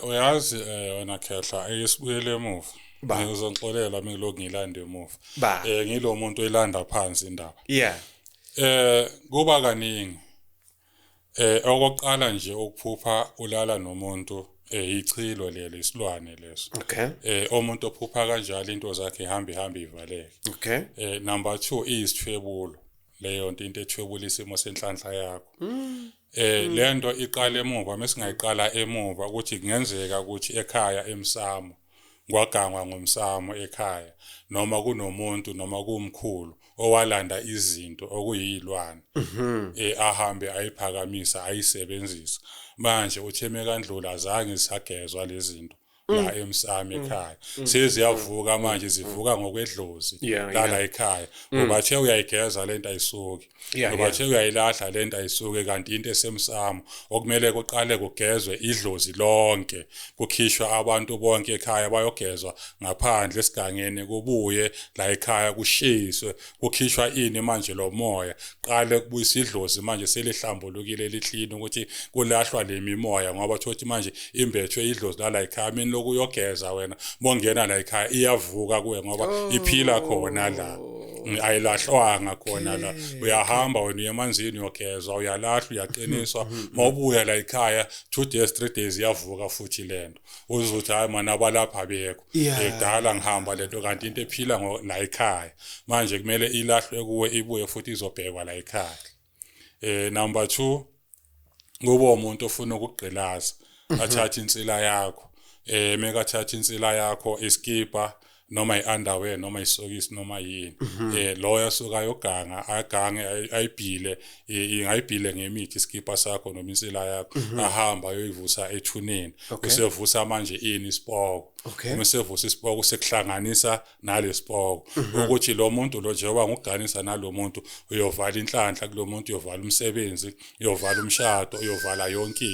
[SPEAKER 1] uyazi wena khehla ayisibuyele emuva ngizonxolela mengiloko ngilanda emuva ngilo muntu oyilanda phansi indaba kuba kaningi okokuqala nje ukuphupha ulala nomuntu ichilo lelo isilwane leso umuntu ophupha kanjalo into zakhe ihamba ivaleke number 2 isithwebulo leyo into ethwebula isimo senhlanhla yakho lento iqala emuva mesingayiqala emuva ukuthi kungenzeka ukuthi ekhaya emsamo kwagangwa ngomsamo ekhaya noma kunomuntu noma kumkhulu owalanda izinto okuyilwane ahambe ayiphakamisa ayisebenzisa manje utheme kandlula azange sagezwa lezi zinto la emsamo ekhaya seziyavuka manje zivuka ngokwedlozi la ekhaya ubathe uyayigeza lento ayisuki ubathe uyayilahla lento ayisuki kanti into esemsamo okumele kuqale kugezwe idlozi lonke kukhishwa abantu bonke ekhaya bayogezwa ngaphandle esigangeni kubuye la ekhaya kushiswe kukhishwa ini manje lo moya qale kubuyisa idlozi manje selihlambulukile lihlini ukuthi kulahlwa lemimoya ngoba thothi manje imbethwe idlozi la ekhaya lokuyogeza wena bongena la ekhaya iyavuka kuwe ngoba iphila khona la ayilahlwanga khona la uyahamba wena uyemanzini uyogezwa uyalahlwa uyaqiniswa mawubuya la ekhaya 2 days 3 days iyavuka futhi lento uzothi hayi mana abalapha bekho edala ngihamba lento kanti into ephila la ekhaya manje kumele ilahlwe kuwe ibuye futhi izobhekwa la ekhaya number 2 kuba umuntu ofuna ukugqilaza athatha insila yakho mekathatha insila yakho iskipa noma iunderwear noma isokisi noma yini lo yasuka yoganga agange ayibhile ingayibhile ngemithi iskipa sakho noma insila yakho ahamba ayoyivusa ethuneni usevusa manje isipoko uma sevusa isipoko sekuhlanganisa nalesipoko ukuthi lo muntu lo njengoba ngokuganisa nalomuntu uyovala inhlanhla kulomuntu uyovala umsebenzi uyovala umshado uyovala yonke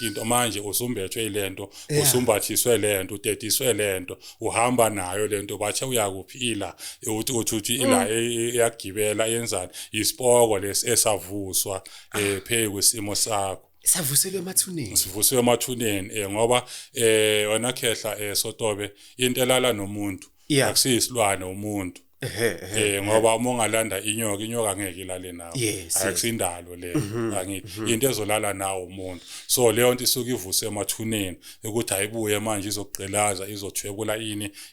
[SPEAKER 1] into manje usumbethwe ilento usumbathiswe lento utetiswe lento uhamba nayo lento bathe uyakuphila uthi ila eyagibela yenzani isipoko lesi esavuswa phe kwesimo sakho
[SPEAKER 2] savuselwe emathuneni
[SPEAKER 1] sivuselwe emathuneni ngoba wena khehla Sotobe into elala nomuntu akusiyisilwane umuntu ngoba uma ungalanda inyoka angeke ilale nawe akusindalo le angithi into ezolala nawo umuntu so leyo nto isuka ivuse emathuneni ukuthi ayibuye manje izoqhelaza izothwebula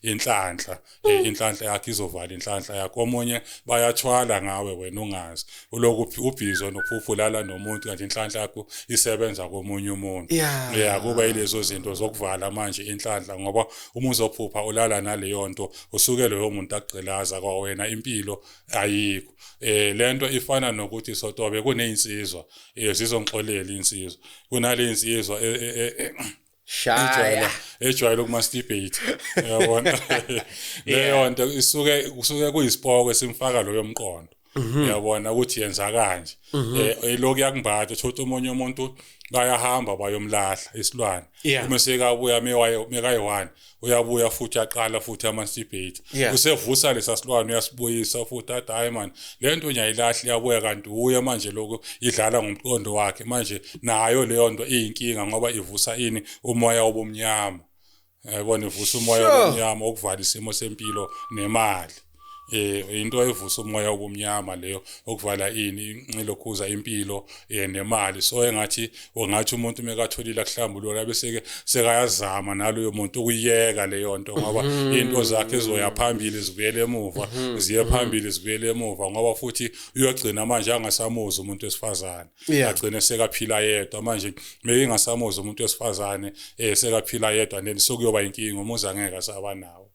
[SPEAKER 1] inhlanhla inhlanhla yakhe izovala inhlanhla yakho omunye bayathwala ngawe wena ungazi ulokhu ubhizo nokuphuphulala nomuntu kanti inhlanhla yakho isebenza komunye umuntu kuba yilezo zinto zokuvala manje inhlanhla ngoba uma uzophupha ulala naleyo nto usuke leyo muntu aqhelaza kwawena impilo ayikho lento ifana nokuthi Sotobe kuneinsizwa sizongixolela insizwa kunale insizwa
[SPEAKER 2] shaya
[SPEAKER 1] ejwayele ukumasturbate yabona leyo nto kusuke kuyisipoko esimfaka lo yomqondo uyabona ukuthi yenza kanje lokhu yakumbatha thothi umunye umuntu bayahamba bayomlahla isilwane uma sekabuya mekayi1 uyabuya futhi aqala futhi amasturbate usevusa lesasilwane uyasibuyisa futhi athi hayi man lento uyayilahla iyabuya kanti uye manje lokho idlala ngomqondo wakhe manje nayo leyo nto iyinkinga ngoba ivusa umoya obumnyama yabona ivusa umoya obumnyama okuvala isimo sempilo nemali into evusa umoya obumnyama leyo okuvala incilokhuza impilo nemali so engathi umuntu mekatholile kuhlambulula bese sekayazama naloyo muntu ukuyeka leyo nto ngoba into zakhe ezoya phambili zibuyele emuva ziye phambili zibuyele emuva ngoba futhi uyogcina manje angasamuzi umuntu wesifazane agcine sekaphila yedwa manje mekingasamuzi umuntu wesifazane sekaphila yedwa then sokuyoba inkinga umuzi angeke asaba nawo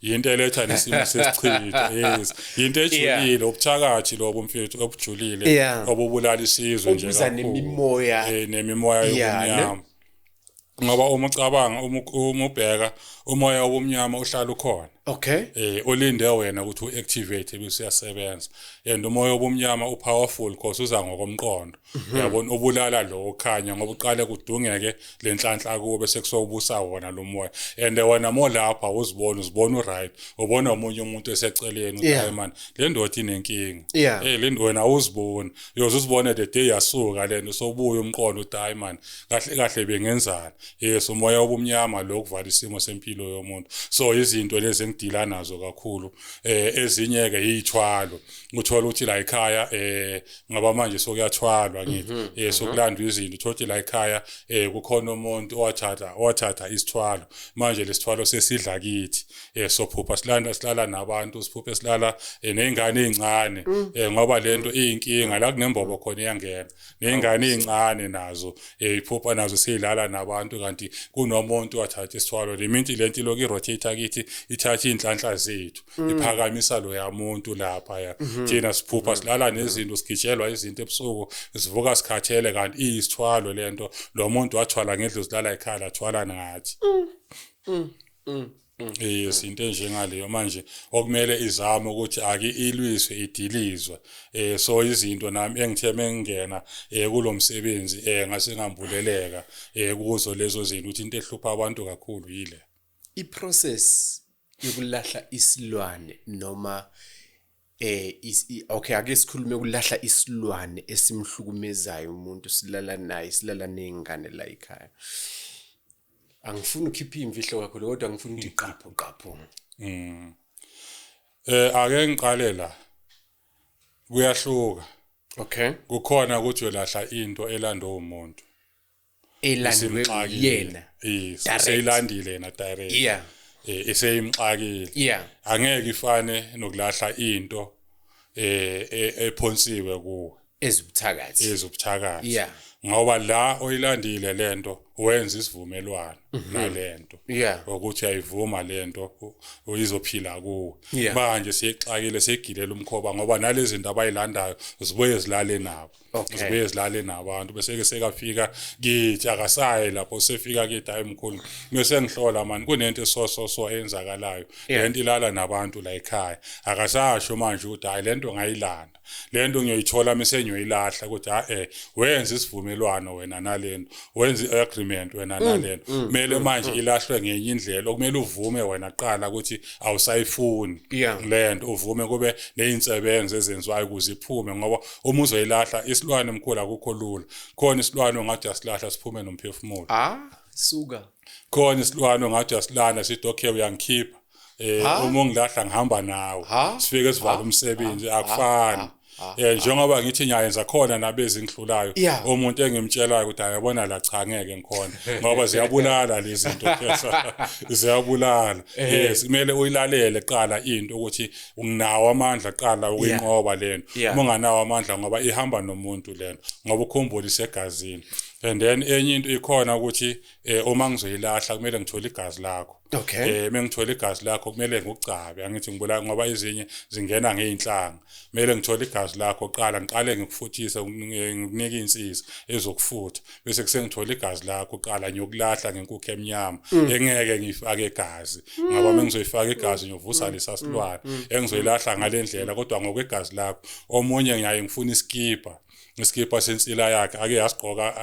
[SPEAKER 1] yinto eletha nesimo sesichitho into ejulile ubuthakathi lobo mfethu obujulile obubulala isizwe nje nemimoya yobumnyama ngoba uma ucabanga uma ubheka umoya wobumnyama uhlala ukhona ulinde wena ukuthi uactivate bese uyasebenza and umoya wobumnyama upowerful because uza ngokomqondo uyabona ubulala lo okhanya ngoba uqale kudungeke lenhlanhla kuwe bese kusobusa wona lo moya and wena mo lapha uzibona uright ubona umunye umuntu eseceleni uthi man le ndoda inenkinga le ndoda wena uzibona uyozibona the day yasuka lento sobuya umqondo uthi hayi man kahle bengenzani yes umoya wobumnyama lo kuvala isimo sempilo yomuntu so izinto lezi engidila nazo kakhulu ezinye ke yithwalo uthola ukuthi la ekhaya ngaba manje sokuyathwalwa ngithi sokulandwa izinto thothi la ekhaya kukhona umuntu owathatha isithwalo manje lesithwalo sesidla kithi sophupha silala nabantu siphuphe silala nezingane ezincane ngoba lento iyinkinga la kunembobo khona iyangena nezingane ezincane nazo iphupha nazo silala nabantu kanti kunomuntu wathatha isithwalo leminti lento lokhu irotate kithi ithatha inhlanhla zethu iphakamisa lo yamuntu lapha thina siphupha silala nezinto sigijelwa izinto ebusuku sivuka sikhathele kanti iyisithwalo lento lo muntu wathwala ngendlu silala ekhaya athwala ngathi izinto njengaleyo manje okumele izame ukuthi ake ilwiswe idilizwe so izinto nami engithe mengena kulomsebenzi ngase ngambuleleka kuzo lezo zinto ukuthi into ehlupha abantu kakhulu yile
[SPEAKER 2] iprocess yokulahla isilwane noma okay ake sikhulume ukulahla isilwane esimhlukumezayo umuntu silala naye silala nezingane la ekhaya angifuni ukhipha imfihlo kakhulu kodwa ngifuna ukuthi qapho
[SPEAKER 1] ake ngiqale la kuyahluka kukhona ukuthi uyolahla into elando umuntu
[SPEAKER 2] elandwe yena
[SPEAKER 1] seyilandile yena direct eseyimxakile angeke ifane nokulahla into ephonsiwe kuwe
[SPEAKER 2] ezobuthakathi
[SPEAKER 1] ezobuthakathi
[SPEAKER 2] Yeah.
[SPEAKER 1] ngoba la oyilandile lento wenza isivumelwano nalento ukuthi ayivuma lento uyizophila kuwe
[SPEAKER 2] Yeah.
[SPEAKER 1] manje siyexakile segilela umkhoba ngoba nalezi zinto abayilandayo zibuye zilale nabo zibuye zilale nabantu bese ke sekafika kithi akasayi lapho sefika kithi hayi mkhulu bese ngihlola manje kunento so eyenzakalayo lento ilala nabantu la ekhaya akasasho manje ukuthi hayi lento ngayilanda lento ngiyoyithola mase ngiyoyilahla ukuthi wenza isivumelwano wena nalento wenza iagreement wena nalento kumele manje ilahlwe ngenye indlela okumele uvume wena qala ukuthi awusayifuni lento uvume kube neinsebenzo ezenziwayo ukuze iphume ngoba uma uzoyilahla isilwane emkhulu akukho lula khona isilwane ongathi asilahla siphume nomphefumulo
[SPEAKER 2] suka
[SPEAKER 1] khona isilwane ongathi asilanda sithi okay uyangikhipha uma ngilahla ngihamba nawe sifike sivala umsebenzi akufani njengoba ngithi ngiyayenza khona nabezi ngihlulayo umuntu engimtshelayo ukuthi ayabona la cha ngeke ngikhona ngoba ziyabulala lezi zinto ziyabulala kumele uyilalele qala into ukuthi unginawo amandla qala ukuyinqoba lento uma unganawo amandla ngoba ihamba nomuntu lento ngoba ukhumbula isegazini and then enye into ikhona ukuthi uma ngizoyilahla kumele ngithole igazi lakho mengithola igazi lakho kumele ngikucabe angithi ngibula ngoba ezinye zingena ngeinhlanga kumele ngithole igazi lakho ngiqale ngikufuthise ngikunike insizwa ezokufutha bese kusengithola igazi lakho qala ngiyokulahla ngenkukhu emnyama engeke ngifake igazi ngoba mengizoyifaka igazi ngiyovusa lesasilwane engizoyilahla ngalendlela kodwa ngokwegazi lakho omunye ngiyaye ngifuna iskipa sensila yakhe ake yasigqoka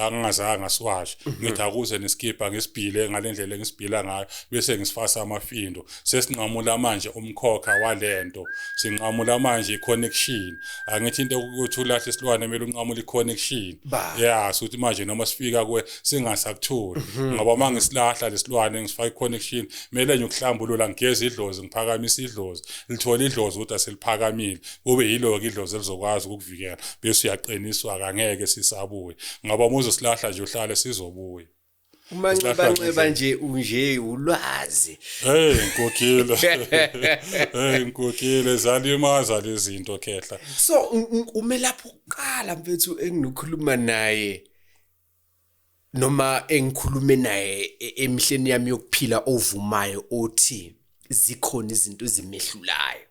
[SPEAKER 1] angazange asiwashe ngithi akuze neskipa ngisibhile ngalendlela engisibhila ngayo bese ngisifasa amafindo sesinqamula manje umkhokha walento sinqamula manje iconnection angithi into ukuthi ulahle isilwane kumele unqamule iconnection suthi manje noma sifika kuwe singasakuthuli ngoba mangisilahla lesilwane ngisifaka iconnection kumele ngikuhlambulula ngigeze idlozi ngiphakamisa idlozi lithola idlozi ukuthi aseliphakamile kube yilo idlozi elizokwazi ukukuvikela uyaqiniswa angeke sisabuye ngoba umuzo silahla nje uhlale sizobuye
[SPEAKER 2] umanxiba nje unje ulwazi
[SPEAKER 1] nkokhile zalimaza lezi zinto khehla
[SPEAKER 2] so ume lapho uqala mfethu enginokhuluma naye noma engikhulume naye emihleni yami yokuphila ovumayo othi zikhona izinto ezimehlulayo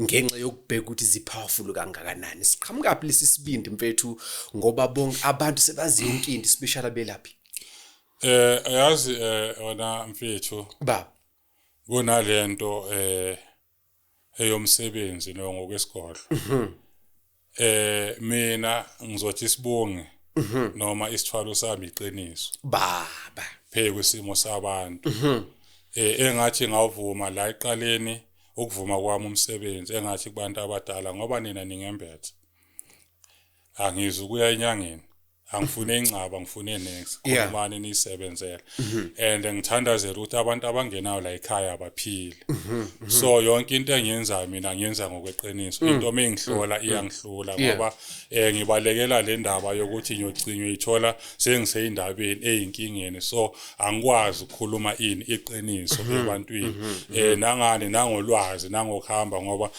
[SPEAKER 2] ngenxa yokubheka ukuthi zipowerful kangakanani siqhamuka lesi sibindi mfethu ngoba bonke abantu sebazi yonke into special abelaphi
[SPEAKER 1] ayazi ona mfethu kunalento eyomsebenzi no ngokwesikole mina ngizothi sibonge noma isithwalo sami iqiniso
[SPEAKER 2] baba
[SPEAKER 1] pheke kwisimo sabantu engathi ngawuvuma la eqaleni ukuvuma kwami umsebenzi engathi kubantu abadala ngoba nina ningembethe angizukuya enyangeni angifune ingcaba ngifune next khulumani nisebenzela and ngithandazela ukuthi abantu abangenayo la ekhaya abaphile so yonke into engiyenza mina ngiyenza ngokweqiniso into mengihlola iyangihlula ngoba ngibalekela le ndaba yokuthi ngiyogcinywa ithola sengiseyindabeni eyinkingeni so angikwazi ukukhuluma iqiniso ebantwini nangani nangolwazi nangokuhamba ngoba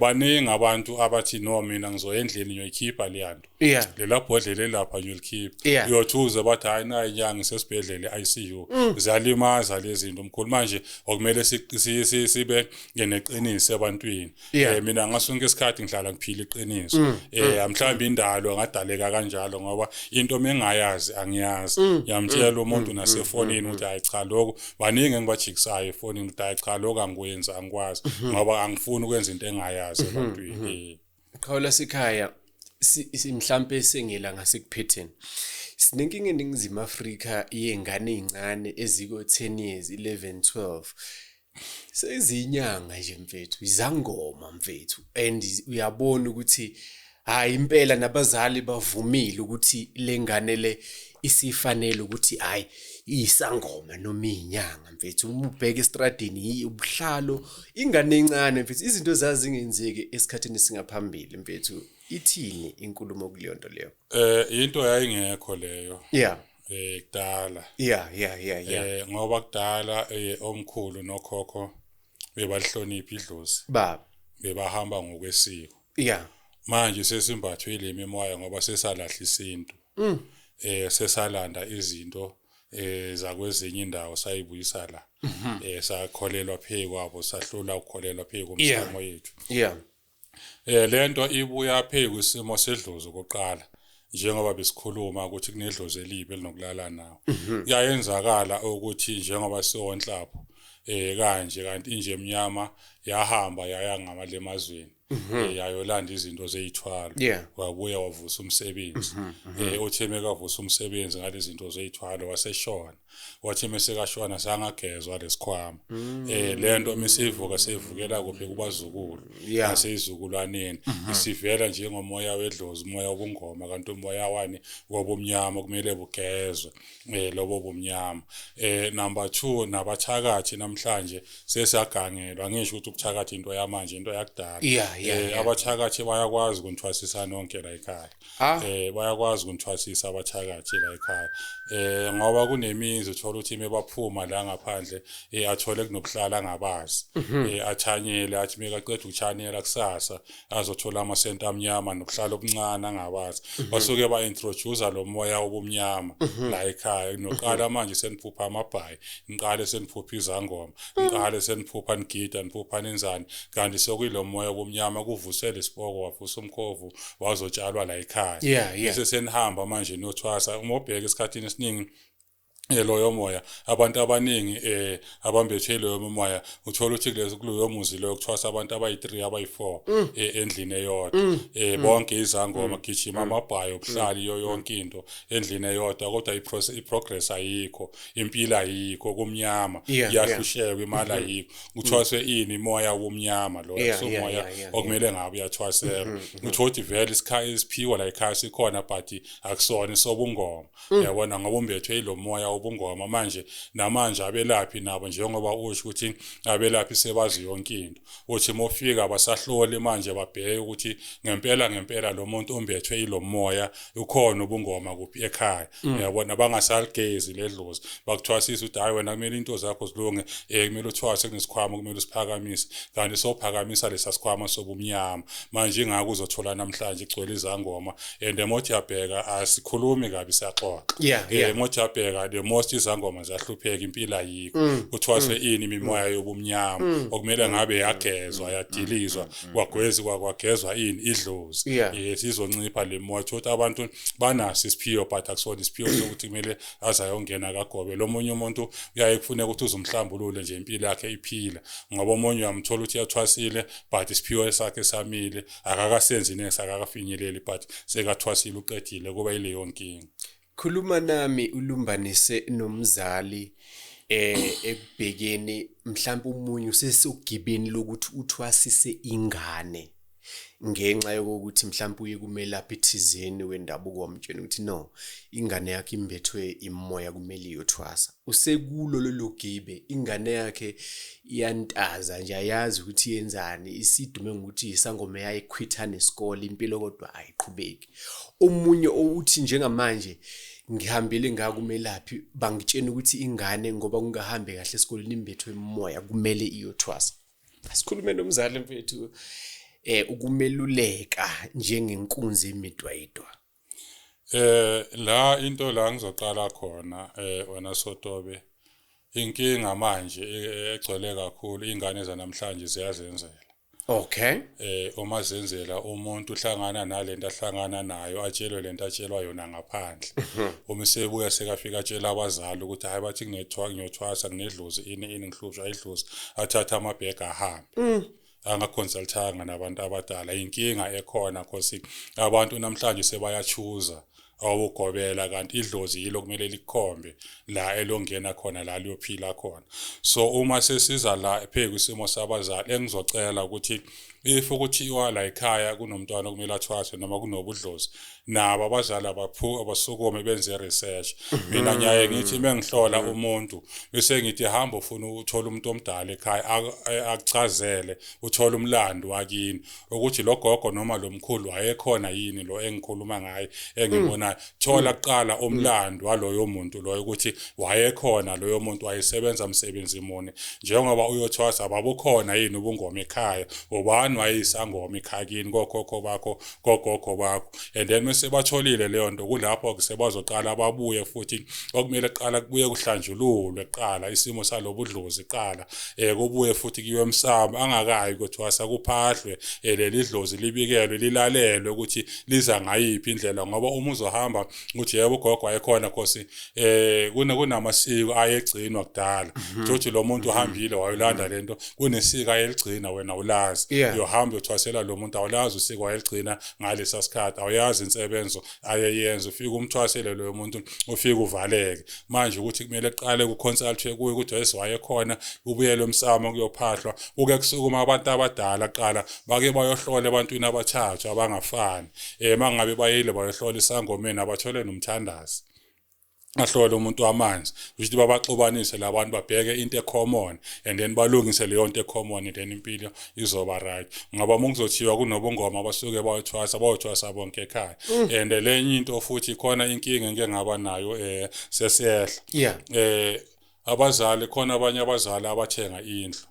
[SPEAKER 1] baningi abantu abathi no mina ngizoya endlini ngiyoyikhipha leyanto lela bhodlela lapha ngiyolikhipha uyothuza bathi hayi nayi inyanga sesibhedlela ICU zalimaza lezi zinto mkhulu manje okumele sibe neqiniso ebantwini mina ngasonke isikhathi ngihlala ngiphila iqiniso mhlawumbe indalo ngadaleka kanjalo ngoba into mengayazi angiyazi yamtshela umuntu nasefonini ukuthi hayi cha lokho baningi engibajikisayo efonini ukuthi hayi cha lokho angikwenza angikwazi ngoba angifuni ukwenza into engayazi ebantwini
[SPEAKER 2] qhawula sikhaya mhlambe sengela ngasekuphetheni sinenkinga eNingizimu Afrika yengane ezincane eziko 10 years 11 12 sezinyanga nje mfethu izangoma mfethu and uyabona ukuthi hayi impela nabazali bavumile ukuthi lengane le isifanele ukuthi hayi isangoma noma inyanga mfethu ubheka estradini ubuhlalo ingane encane mfethu izinto zazingenzeki esikhatini singaphambili mfethu ithini inkulumo kuleyonto leyo
[SPEAKER 1] into yayingekho leyo kudala ngoba kudala omkhulu nokhokho bebalihlonipha idlozi
[SPEAKER 2] baba
[SPEAKER 1] bebahamba ngokwesiko manje sesimbathwe ile mimoya ngoba sesalahla isintu sesalanda izinto zakwezinye indawo sayibuyisa la sakholelwa phezu kwabo sahlula ukukholelwa phezu komsamo yethu lento ibuya phezu kwisimo sedlozi okoqala njengoba besikhuluma ukuthi kunedlozi elibi elinokulala nawo kuyayenzakala ukuthi njengoba siwonhlapho kanje kanti inje emnyama yahamba yaya ngamalemazweni yayolanda izinto zeyithwalo wabuya wavusa umsebenzi utheme kavusa umsebenzi ngalezi zinto zeyithwalo waseshona wathi mesekashona sangagezwa lesikhwama lento mesivuka sevukela kuphi kubazukulu nasezizukulwaneni isivela njengomoya wedlozi umoya wobungoma kanti umoya wani wobumnyama kumele bugezwe lobo bumnyama number 2 nabathakathi namhlanje sesagangelwa ngisho ukuthi ukuthakathi into yamanje into yakudala abathakathi bayakwazi ukunthwasisa nonke la ekhaya bayakwazi ukunthwasisa abathakathi la ekhaya ngoba kunemizi uthola ukuthi mebaphuma la ngaphandle athole kunokuhlala ngabazi athanyele athi mekaqeda ukuchanela kusasa azothola amasenta amnyama nokuhlala okuncane ngabazi basuke ba-introduce lo moya wobumnyama la ekhaya noqala manje seniphupha amabhayi niqale seniphupha izangoma niqale seniphupha ngida niphupha nenzani kanti sokuyilo moya wobumnyama kuvusela isipoko wavusa umkhovu wazotshalwa la ekhaya bese senihamba manje nothwasa uma ubheka esikhathini esiningi loyo moya abantu abaningi abambethwe loyo moya uthola ukuthi kuleyo muzi loyo kuthwasa abantu abayi3 abayi4 endlini eyodwa bonke izangoma gijima amabhayi okuhlala iyo yonke into endlini eyodwa kodwa iprogress ayikho impilo ayikho kumnyama iyahlusheka imali ayikho kuthwaswe ini imoya womnyama lo somoya okumele ngabe uyathwasela uthothi vele isiphiwa la ekhaya sikhona but akusona sobungoma yabona ngoba umbethwe lo moya ubungoma namanje abelaphi nabo njengoba usho ukuthi abelaphi sebazi yonke into uthi mofika abasahlole manje babheke ukuthi ngempela lo muntu ombethwe ilo moya ukhona ubungoma kuphi ekhaya yabona bangasaligezi ledlozi bakuthwasisa ukuthi hayi wena kumele into zakho zilunge kumele uthwase kunesikhwama kumele usiphakamise kanti sophakamisa lesasikhwama sobumnyama manje ingaka uzothola namhlanje igcwele izangoma mothi yabheka asikhulumi kabi siyaxoxa mothi yabheka most izangoma ziyahlupheka impilo ayikho kuthwaswe ini imimoya yobumnyama okumele ngabe yagezwa yadilizwa kwagezwa ini idlozi sizoncipha le moya ukuthi abantu banasi isiphiwo but akusona isiphiwo sokuthi kumele azayongena kagobe lo munye umuntu uyaye kufuneka ukuthi uzumhlambulule nje impilo yakhe iphila ngoba omunye uyamthola ukuthi yathwasile but isiphiwo sakhe samile akakasenzi nesakakafinyeleli but sekathwasile uqedile kuba ile yonkinga.
[SPEAKER 2] Khuluma nami ulumbanise nomzali ekubhekeni mhlawumbe umunye usesogibeni lokuthi uthwasise ingane ngenxa yokuthi mhlawumbe uye kumelaphi ithizeni wendabuko wamtshela ukuthi no ingane yakhe imbethwe imoya kumele iyothwasa usekulo logibe ingane yakhe iyantaza nje ayazi ukuthi yenzani isidume ngokuthi isangoma yayikhwitha nesikole impilo kodwa ayiqhubeki omunye outhi njengamanje ngihambile ngakumelaphi bangitshena ukuthi ingane ngoba kungahambe kahle esikoleni imbethwe imoya kumele iyothwasa asikhulume nomzali mfethu ukumeluleka njengenkunzi emidwayidwa
[SPEAKER 1] la into la ngizoqala khona wena Sotobe inkinga manje egcwele kakhulu ingane zanamhlanje ziyazenzela
[SPEAKER 2] okay
[SPEAKER 1] uma zenzela umuntu uhlangana nalento ahlangana nayo atshelwe lento atshelwa yona ngaphandle uma sebuya sekafika atshela abazali ukuthi hayi bathi ngiyothwasa kunedlozi ini ngihlushwa ayidlozi athatha amabhega ahambe angaconsultanga nabantu abadala inkinga ekhona because abantu namhlanje sebayachuza awugobela kanti idlozi yilo kumele likhombe la elongena khona la liyophila khona so uma sesiza la phezu isimo sabazali engizocela ukuthi if ukuthi iwala ekhaya kunomntwana kumele athwaswe noma kunobudlozi nabo abazali abasukume benze research mina ngiyaye ngithi mengihlola umuntu bese ngithi hamba ufuna uthola umuntu omdala ekhaya akuchazele uthola umlando wakini ukuthi lo gogo noma lo mkhulu wayekhona yini lo engikhuluma ngaye engibona thola kuqala umlando waloyo muntu loyo ukuthi wayekhona loyo muntu wayesebenza umsebenzi muni njengoba uyothwasa ababukhona yini ubungoma ekhaya ubani wayisangoma ekhaya kini kokhokho bakho gogogo bakho and then mase batholile leyo nto kulapho ke sebazoqala ababuye futhi okumele qala kubuye kuhlanjululwe qala isimo salobudlozi qala kubuye futhi kiwe emsamo angakayi kothwasa kuphahlwe leli dlozi libikelwe lilalelwe ukuthi liza ngayiphi indlela ngoba uma uzohamba ukuthi yebo gogo wayekhona Nkosi kunamasiko ayegcinwa kudala ukuthi lo muntu uhambile wayolanda lento kunesiko ayeligcina wena ulazi uyohamba uthwasela lo muntu awulazi usiko wayeligcina ngalesa sikhathi awuyazi insebenzo ayeyenza ufika umthwasele lo muntu ufika uvaleke manje ukuthi kumele qale kuconsultwe kuye ukuthi wayekhona ubuyele emsamo kuyophahlwa uke kusukuma abantu abadala qala bake bayohlola ebantwini abathathu abangafani mangabe bayile bayohlola isangomeni abathole nomthandazi ahlole umuntu wamanzi ukuthi babaxubanise labantu babheke into ecommon and then balungise leyo into ecommon then impilo izoba right ngoba mongizothiwa kunobungoma abasuke bayothwasa bonke ekhaya and lenye into futhi khona inkinga engeke ngaba nayo sesehla abazali khona abanye abazali abathenga indlu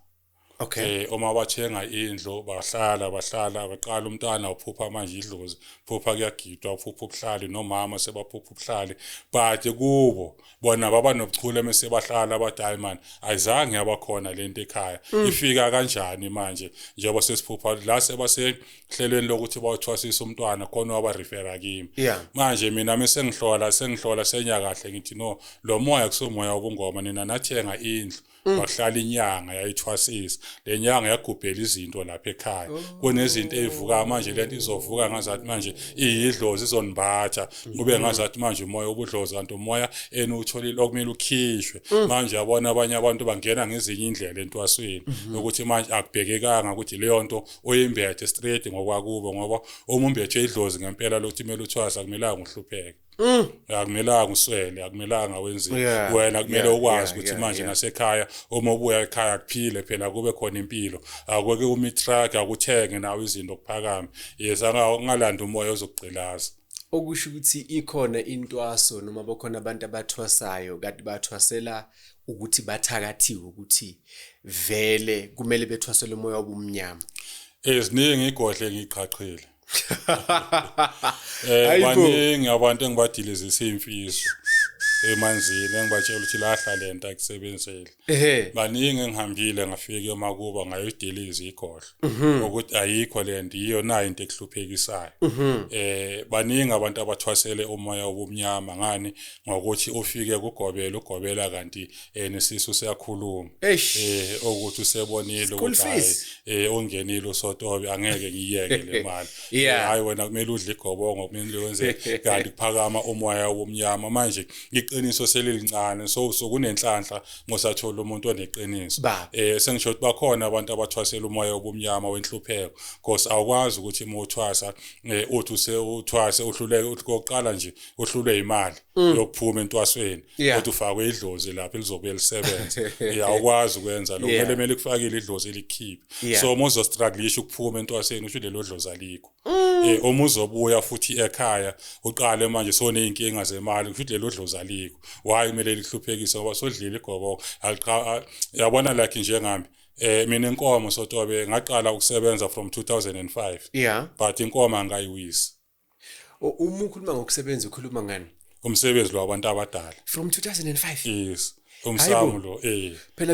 [SPEAKER 2] Okay.
[SPEAKER 1] Uma bathenga indlu bahlala baqala umntwana uphupha manje idlozi phupha kuyagidwa uphupha ubuhlali nomama sebaphupha ubuhlali but kubo bona baba nobuchule mase bahlala abadayi man ayizange yabakhona lento ekhaya ifika kanjani manje njengoba sesiphupha la sebasehlelweni lokuthi bayothwasisa umntwana khona waba refera kimi manje mina mase ngihlola senya kahle ngithi no lo moya kusomoya wobungoma nina nathenga indlu bahlala inyanga yayithwasisa lenyanga yagubhela izinto lapha ekhaya kunezinto ezivuka manje lento izovuka ngazathi manje iyidlozi izonibatha kube ngazathi manje umoya obudlozi kanti umoya enutholile okumele ukhishwe manje yabona abanye abantu bangena ngezinye indlela entwasweni ukuthi manje akubhekekanga ukuthi leyo nto oyimbethe straight ngokwakubo ngoba uma umbethe idlozi ngempela lokuthi kumele uthwasa akumelanga uhlupheke akumelanga uswele akumelanga wenze wena kumele ukwazi ukuthi manje nasekhaya uma ubuya ekhaya kuphile phela kube khona impilo akweke umitrack akuthenge nawe izinto kuphakame ngalanda umoya ozokugcilaza
[SPEAKER 2] okusho ukuthi ikhona intwaso noma bakhona abantu abathwasayo kanti bathwasela ukuthi bathakathiwe ukuthi vele kumele bethwasele umoya obumnyama
[SPEAKER 1] eziningi igodle ngiqhaqhile baningi abantu engibadilizisa imfiso emanzini engibatshela ukuthi lahla lento akusebenzele baningi engihambile ngafika emakuba ngayidiliza igodlo ukuthi ayikho lento iyo nayo into ekuhluphekisayo baningi abantu abathwasele umoya obumnyama ngani ngokuthi ufike ugobela kanti nesisu siyakhuluma ukuthi usebonile ukuthi ungenile usotobe angeke ngiyeke le mali hayi wena kumele udle igobongo kumele wenze kanti kuphakama umoya obumnyama manje iqiniso selilincane so kunenhlanhla ngosathola umuntu oneqiniso sengisho ukuthi bakhona abantu abathwasela umoya obumnyama wenhlupheko because awukwazi ukuthi uma uthwasa uthi uthwase uhluleke uthi koqala nje uhlulwe imali yokuphuma entwasweni kodwa ufakwe idlozi lapha elizobe lisebenza awukwazi ukwenza lokho kumele kufakile idlozi elikhiphe so uma uzostrugglisha ukuphuma entwasweni usho lelo dlozi alikho uma uzobuya futhi ekhaya uqale manje sone inkinga zemali futhi lelo dlozi alikho why kumele lihluphekise ngoba sodlile igobo yabona like njengami mina inkomo sotobe ngaqala ukusebenza from 2005 but inkomo angayiwisi
[SPEAKER 2] uma ukhuluma ngokusebenza ukhuluma ngani
[SPEAKER 1] umsebenzi lwabantu abadala
[SPEAKER 2] from 2005
[SPEAKER 1] yes umsamo lo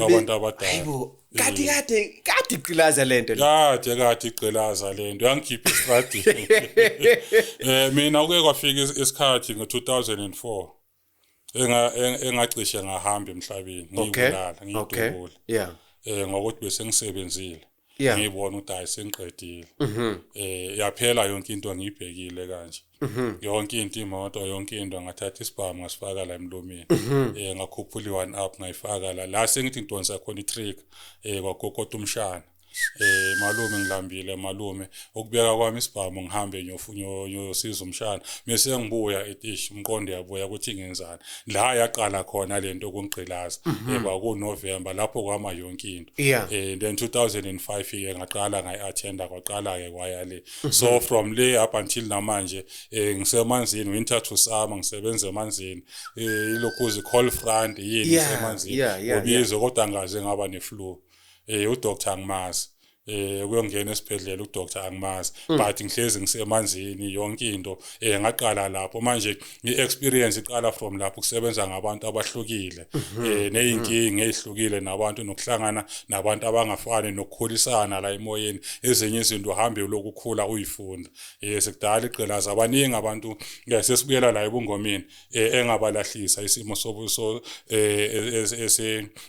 [SPEAKER 1] abantu abadala
[SPEAKER 2] hayibo kade iqilaza lento
[SPEAKER 1] kade iqilaza lento yangikhipha istradi mina uke kwafika isikhathi ngo2004 engacishe ngahamba emhlabeni ngiyibulala ngidubula ngokuthi bese ngisebenzile ngibona ukuthi hayi sengiqedile yaphela yonke into ngiyibhekile kanje yonke into imoto yonke into ngathatha isibhamu ngasifaka la emlomeni ngakhuphula i1 up ngayifaka la sengithi ngidonsa khona itrick kwakokota umshana malume ngilambile malume ukubeka kwami isibhamu ngihambe ngiyosiza umshana bese ngibuya etish umqondo yabuya ukuthi ngenzani la yaqala khona lento kungigqilaza ku November lapho kwama yonke into then 2005 ke ngaqala ngayattenda kwaqala ke kwayale so from le up until namanje ngisemanzini winter to summer ngisebenza emanzini ilokhuzi cold front yini ngisemanzini ubizwe kodwa ngaze ngaba ne-flu uDr Ngmazi kuyongena esibhedlela uDr Angmazi but ngihlezi ngisemanzini yonke into ngaqala lapho manje iexperience iqala from lapho ukusebenza ngabantu abahlukile neyinkingi ezihlukile nabantu nokuhlangana nabantu abangafani nokukhulisana la emoyeni ezinye izinto uhambe lokukhula uyifunda sekudala iqhelaza abaningi abantu sesibuyela la ebungomeni engabalahlisa isimo sobuso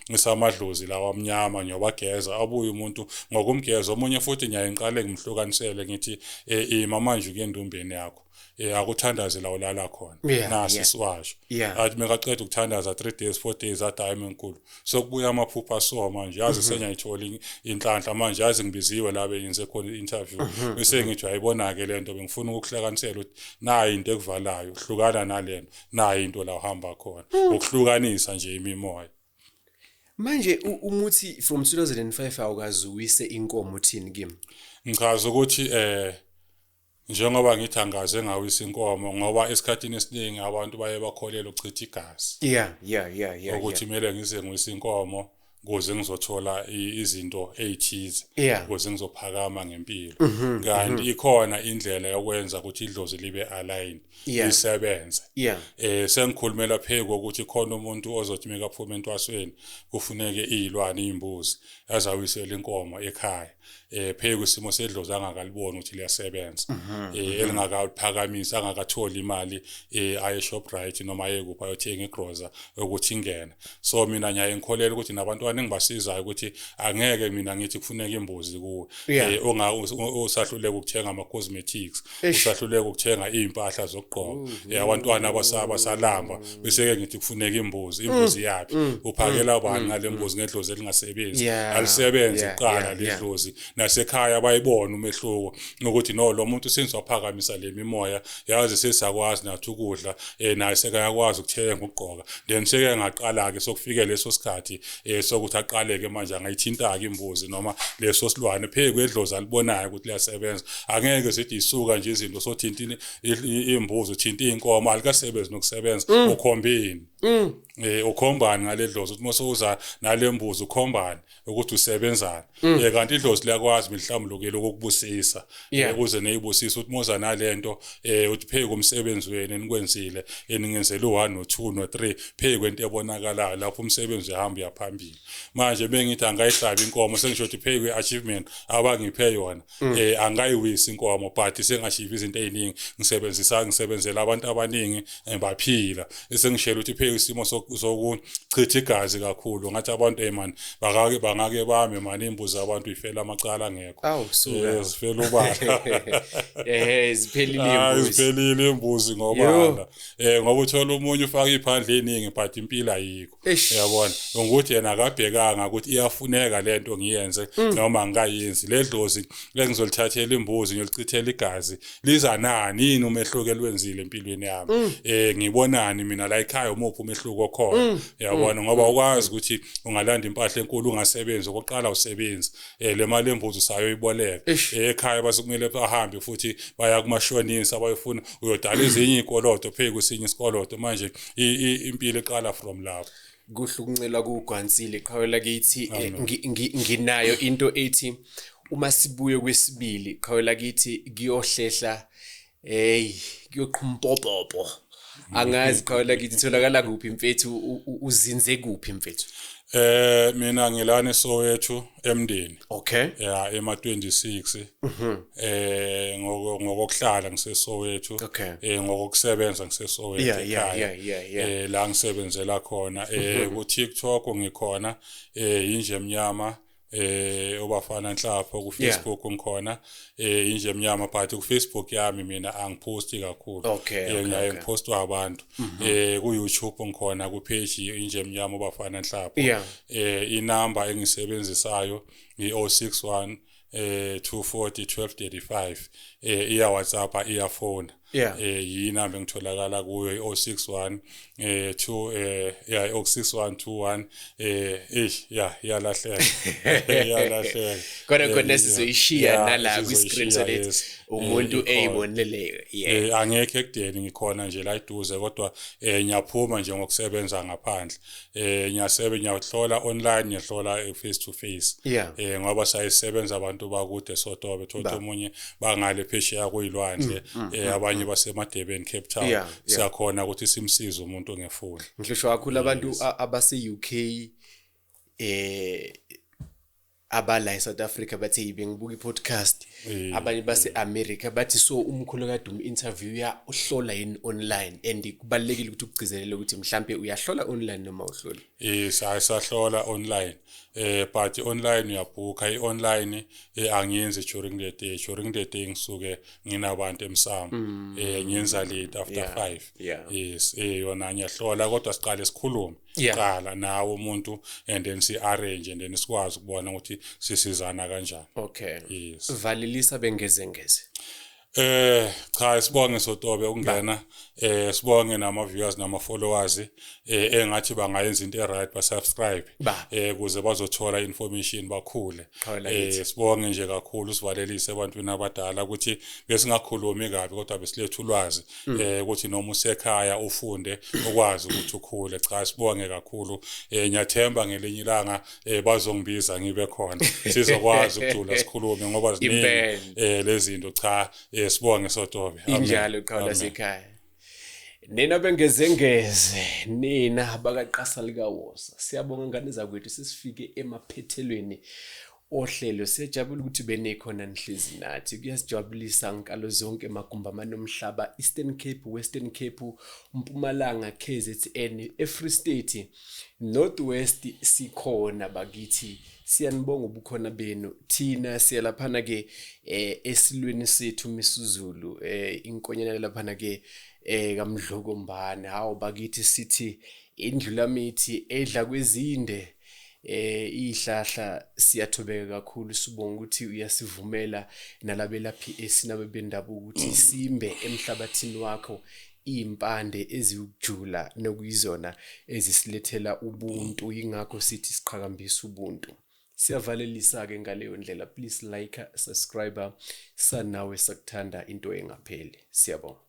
[SPEAKER 1] esamadlozi lawa amnyama nyobageza abuye umuntu ngokumgeza omunye futhi ngiyayiqale ngimhlukanisele ngithi manje ke ndumbeni yakho akuthandaze la ulala khona nasi siwasho athi mekaqeda ukuthandaza 3 days 4 days adime enkulu sokubuya amaphupha so manje yazi senyayithola inhlanhla manje yazi ngibiziwe la beyenze khona interview bese ngithi ayibona ke lento bengifuna ukuhlakanisela ukuthi nayi into ekuvalayo uhlukana nalento nayi into la uhamba khona ukuhlukanisa nje imimoya.
[SPEAKER 2] Manje umuthi from 2005 awukazuwise inkomo uthini kimi?
[SPEAKER 1] Ngichaza ukuthi njengoba ngithi angaze ngawisa inkomo ngoba esikhatini esiningi abantu baye bakholela ukuchitha igazi. Ukuthi kumele ngize ngwisa inkomo ukuze ngizothola izinto ezithize ukuze ngizophakama ngempilo. Kanti ikhona indlela yokwenza ukuthi idlozi libe aligned lisebenze. Sengikhulumela pheko ukuthi khona umuntu ozothi mekaphuma entwasweni kufuneke izilwane izimbuzi azawisela inkomo ekhaya. Pheko isimo sedlozi angakalibona ukuthi liyasebenza. Elingakaphakamisa angakathola imali aye Shoprite noma aye kuphi ayothenga igroza ukuthi ingene. So mina nyaye ngikholela ukuthi nabantu ngibasizayo ukuthi angeke mina ngithi kufuneka imbuzi kuwe usahluleka ukuthenga ama cosmetics usahluleka ukuthenga impahla zokugqoka abantwana abasalamba bese ke ngithi kufuneka imbuzi yapi uphakela abantu ngale mbuzi ngedlozi elingasebenzi alisebenzi iqala ledlozi nasekhaya bayibona umehluko ukuthi no lo muntu senzwaphakamisa le mimoya yazi sesakwazi nathi ukudla naye sekayakwazi ukuthenga ukugqoka then seke ngaqala ke sokufika leso sikhathi sokuthi aqaleke manje angayithinta ke imbuzi noma leso silwane pheke edlozi alibonayo ukuthi liyasebenza angeke sithi isuka nje izinto sothinta imbuzi uthinta inkomo alikasebenzi nokusebenza ukhombeni ukhombani ngale dlozi ukuthi mosouza nale mbuzi ukhombani ukuthi usebenzana kanti idlozi liyakwazi mhlawumlukele ukubusisa ukuze neyibusisa ukuthi moza nalento uthi pheke umsebenzi wenu enikwenzile eningenzela u1 no2 no3 pheke kwento ebonakalayo lapho umsebenzi uhamba yaphambili manje bengithi angayihlaba inkomo sengisho ukuthi pheke achievement abangiphe yona angayiwisi inkomo but sengashiva izinto eziningi ngisebenzela abantu abaningi baphila esengishela ukuthi pheke isimo sokuchitha igazi kakhulu ngathi abantu man bangake bame manje imbuzi abantu ifela amacala ngekho zifela ubala ziphelile imbuzi ngoba ngoba uthola umunye ufaka iphandle eningi but impilo ayikho uyabona ngokuthi yena akabhekanga ukuthi iyafuneka lento ngiyenze noma ngikayenzi ledlozi engizolithathela imbuzi ngiyolichithela igazi liza nani yini umehluko elwenzile empilweni yami ngibonani mina la ekhaya umuphi umehluko khona uyabona ngoba ukwazi ukuthi ungalanda impahla enkulu ungasebenzi okoqala usebenzi le mali embuzi sayo iboleka ekhaya basukumele bahambe futhi baya kumashonisa abayofuna uyodala ezinye ikolodo pheke kwesinye isikolodo manje impilo eqala from lapho
[SPEAKER 2] kuhle ukuncela kuGwansile qhawela kithi nginayo into ethi uma sibuye kwesibili qhawela kithi kuyohlehla kuyoqhumpopopo angazi qhawela kithi tholakala kuphi mfethu uzinze kuphi mfethu
[SPEAKER 1] mina ngilana eSoweto emndeni ema 26 ngokuhlala ngiseSoweto ngokusebenza ngiseSoweto la ngisebenzela khona ku TikTok ngikhona inje emnyama obafana Nhlapho ku Facebook ngikhona inje emnyama but ku Facebook yami mina angiposti kakhulu ngiyaye ngipostwa abantu ku YouTube ngikhona ku page inje emnyama obafana Nhlapho inamba engisebenzisayo i061 240 1235 iya WhatsApp iya phone yinamba engitholakala kuyo i061 06121 yalahleka
[SPEAKER 2] kodwa sizoyishiya nala ku screen so that umuntu eyiboneleyo
[SPEAKER 1] angeke ekudeni ngikhona nje la eduze kodwa ngiyaphuma nje ngokusebenza ngaphandle ngiyahlola online ngiyahlola face to face ngoba sayisebenza abantu bakude Sotobe thothi omunye bangale phesheya kuyilwandle abanye baseMadeben Cape Town siyakhona ukuthi simsize umuntu ngefoni
[SPEAKER 2] ngisho kakhulu abantu abase UK abala eSouth Africa bathi bengibuka iPodcast abanye base America bathi so umkhulu kade interview ya uhlola yini online and kubalekile ukuthi ugcizelele ukuthi mhlambe uyahlola online noma uhlola
[SPEAKER 1] sahlola online but online uyabhuka i-online angiyenzi during the day ngisuke nginabantu emsamo ngiyenza late after 5 yes yona ngiyahlola kodwa siqale sikhulume qala nawo umuntu and then si-arrange and then sikwazi ukubona ukuthi sisizana kanjani yes
[SPEAKER 2] valilisa bengezengeze
[SPEAKER 1] cha sibonge Sotobe ukungena sibonge nama viewers nama followers engathi bangayenza into right ba subscribe ukuze bazothola information bakhule sibonge nje kakhulu sivalelise ebantwini abadala ukuthi besingakhulumi kabi kodwa besilethe ulwazi ukuthi noma usekhaya ufunde ukwazi ukuthi ukhule cha sibonge kakhulu ngiyathemba ngelinye ilanga bazongibiza ngibe khona sizokwazi ukujula sikhulume ngoba ziningi lezinto cha sibonge Sotobe
[SPEAKER 2] injalo qala sekhaya nina bengezengeze nina bakaqasa likawoza siyabonga ngane zakwethu sesifike emaphethelweni ohlelo siyajabula ukuthi benekhona nihlezi nathi kuyasijabulisa nkalo zonke magumba nomhlaba Eastern Cape Western Cape Mpumalanga KZN eFree State Northwest sikhona bakithi siyanibonga ubukhona benu thina siyalaphana ke esilweni sethu misuzulu inkonyana laphana ke kamdloko mbane hawo bakithi sithi indlula mithi edla kwezinde ihlahla siyathobeka kakhulu sibonga ukuthi uyasivumela nalabelaphi esinabe bendabuko ukuthi simbe emhlabathini wakho impande eziyukujula nokuyizona ezisilethela ubuntu ingakho sithi siqhakambisa ubuntu siyavalelisa ke ngaleyo ndlela please like subscribe sanawe sakuthanda into engapheli siyabonga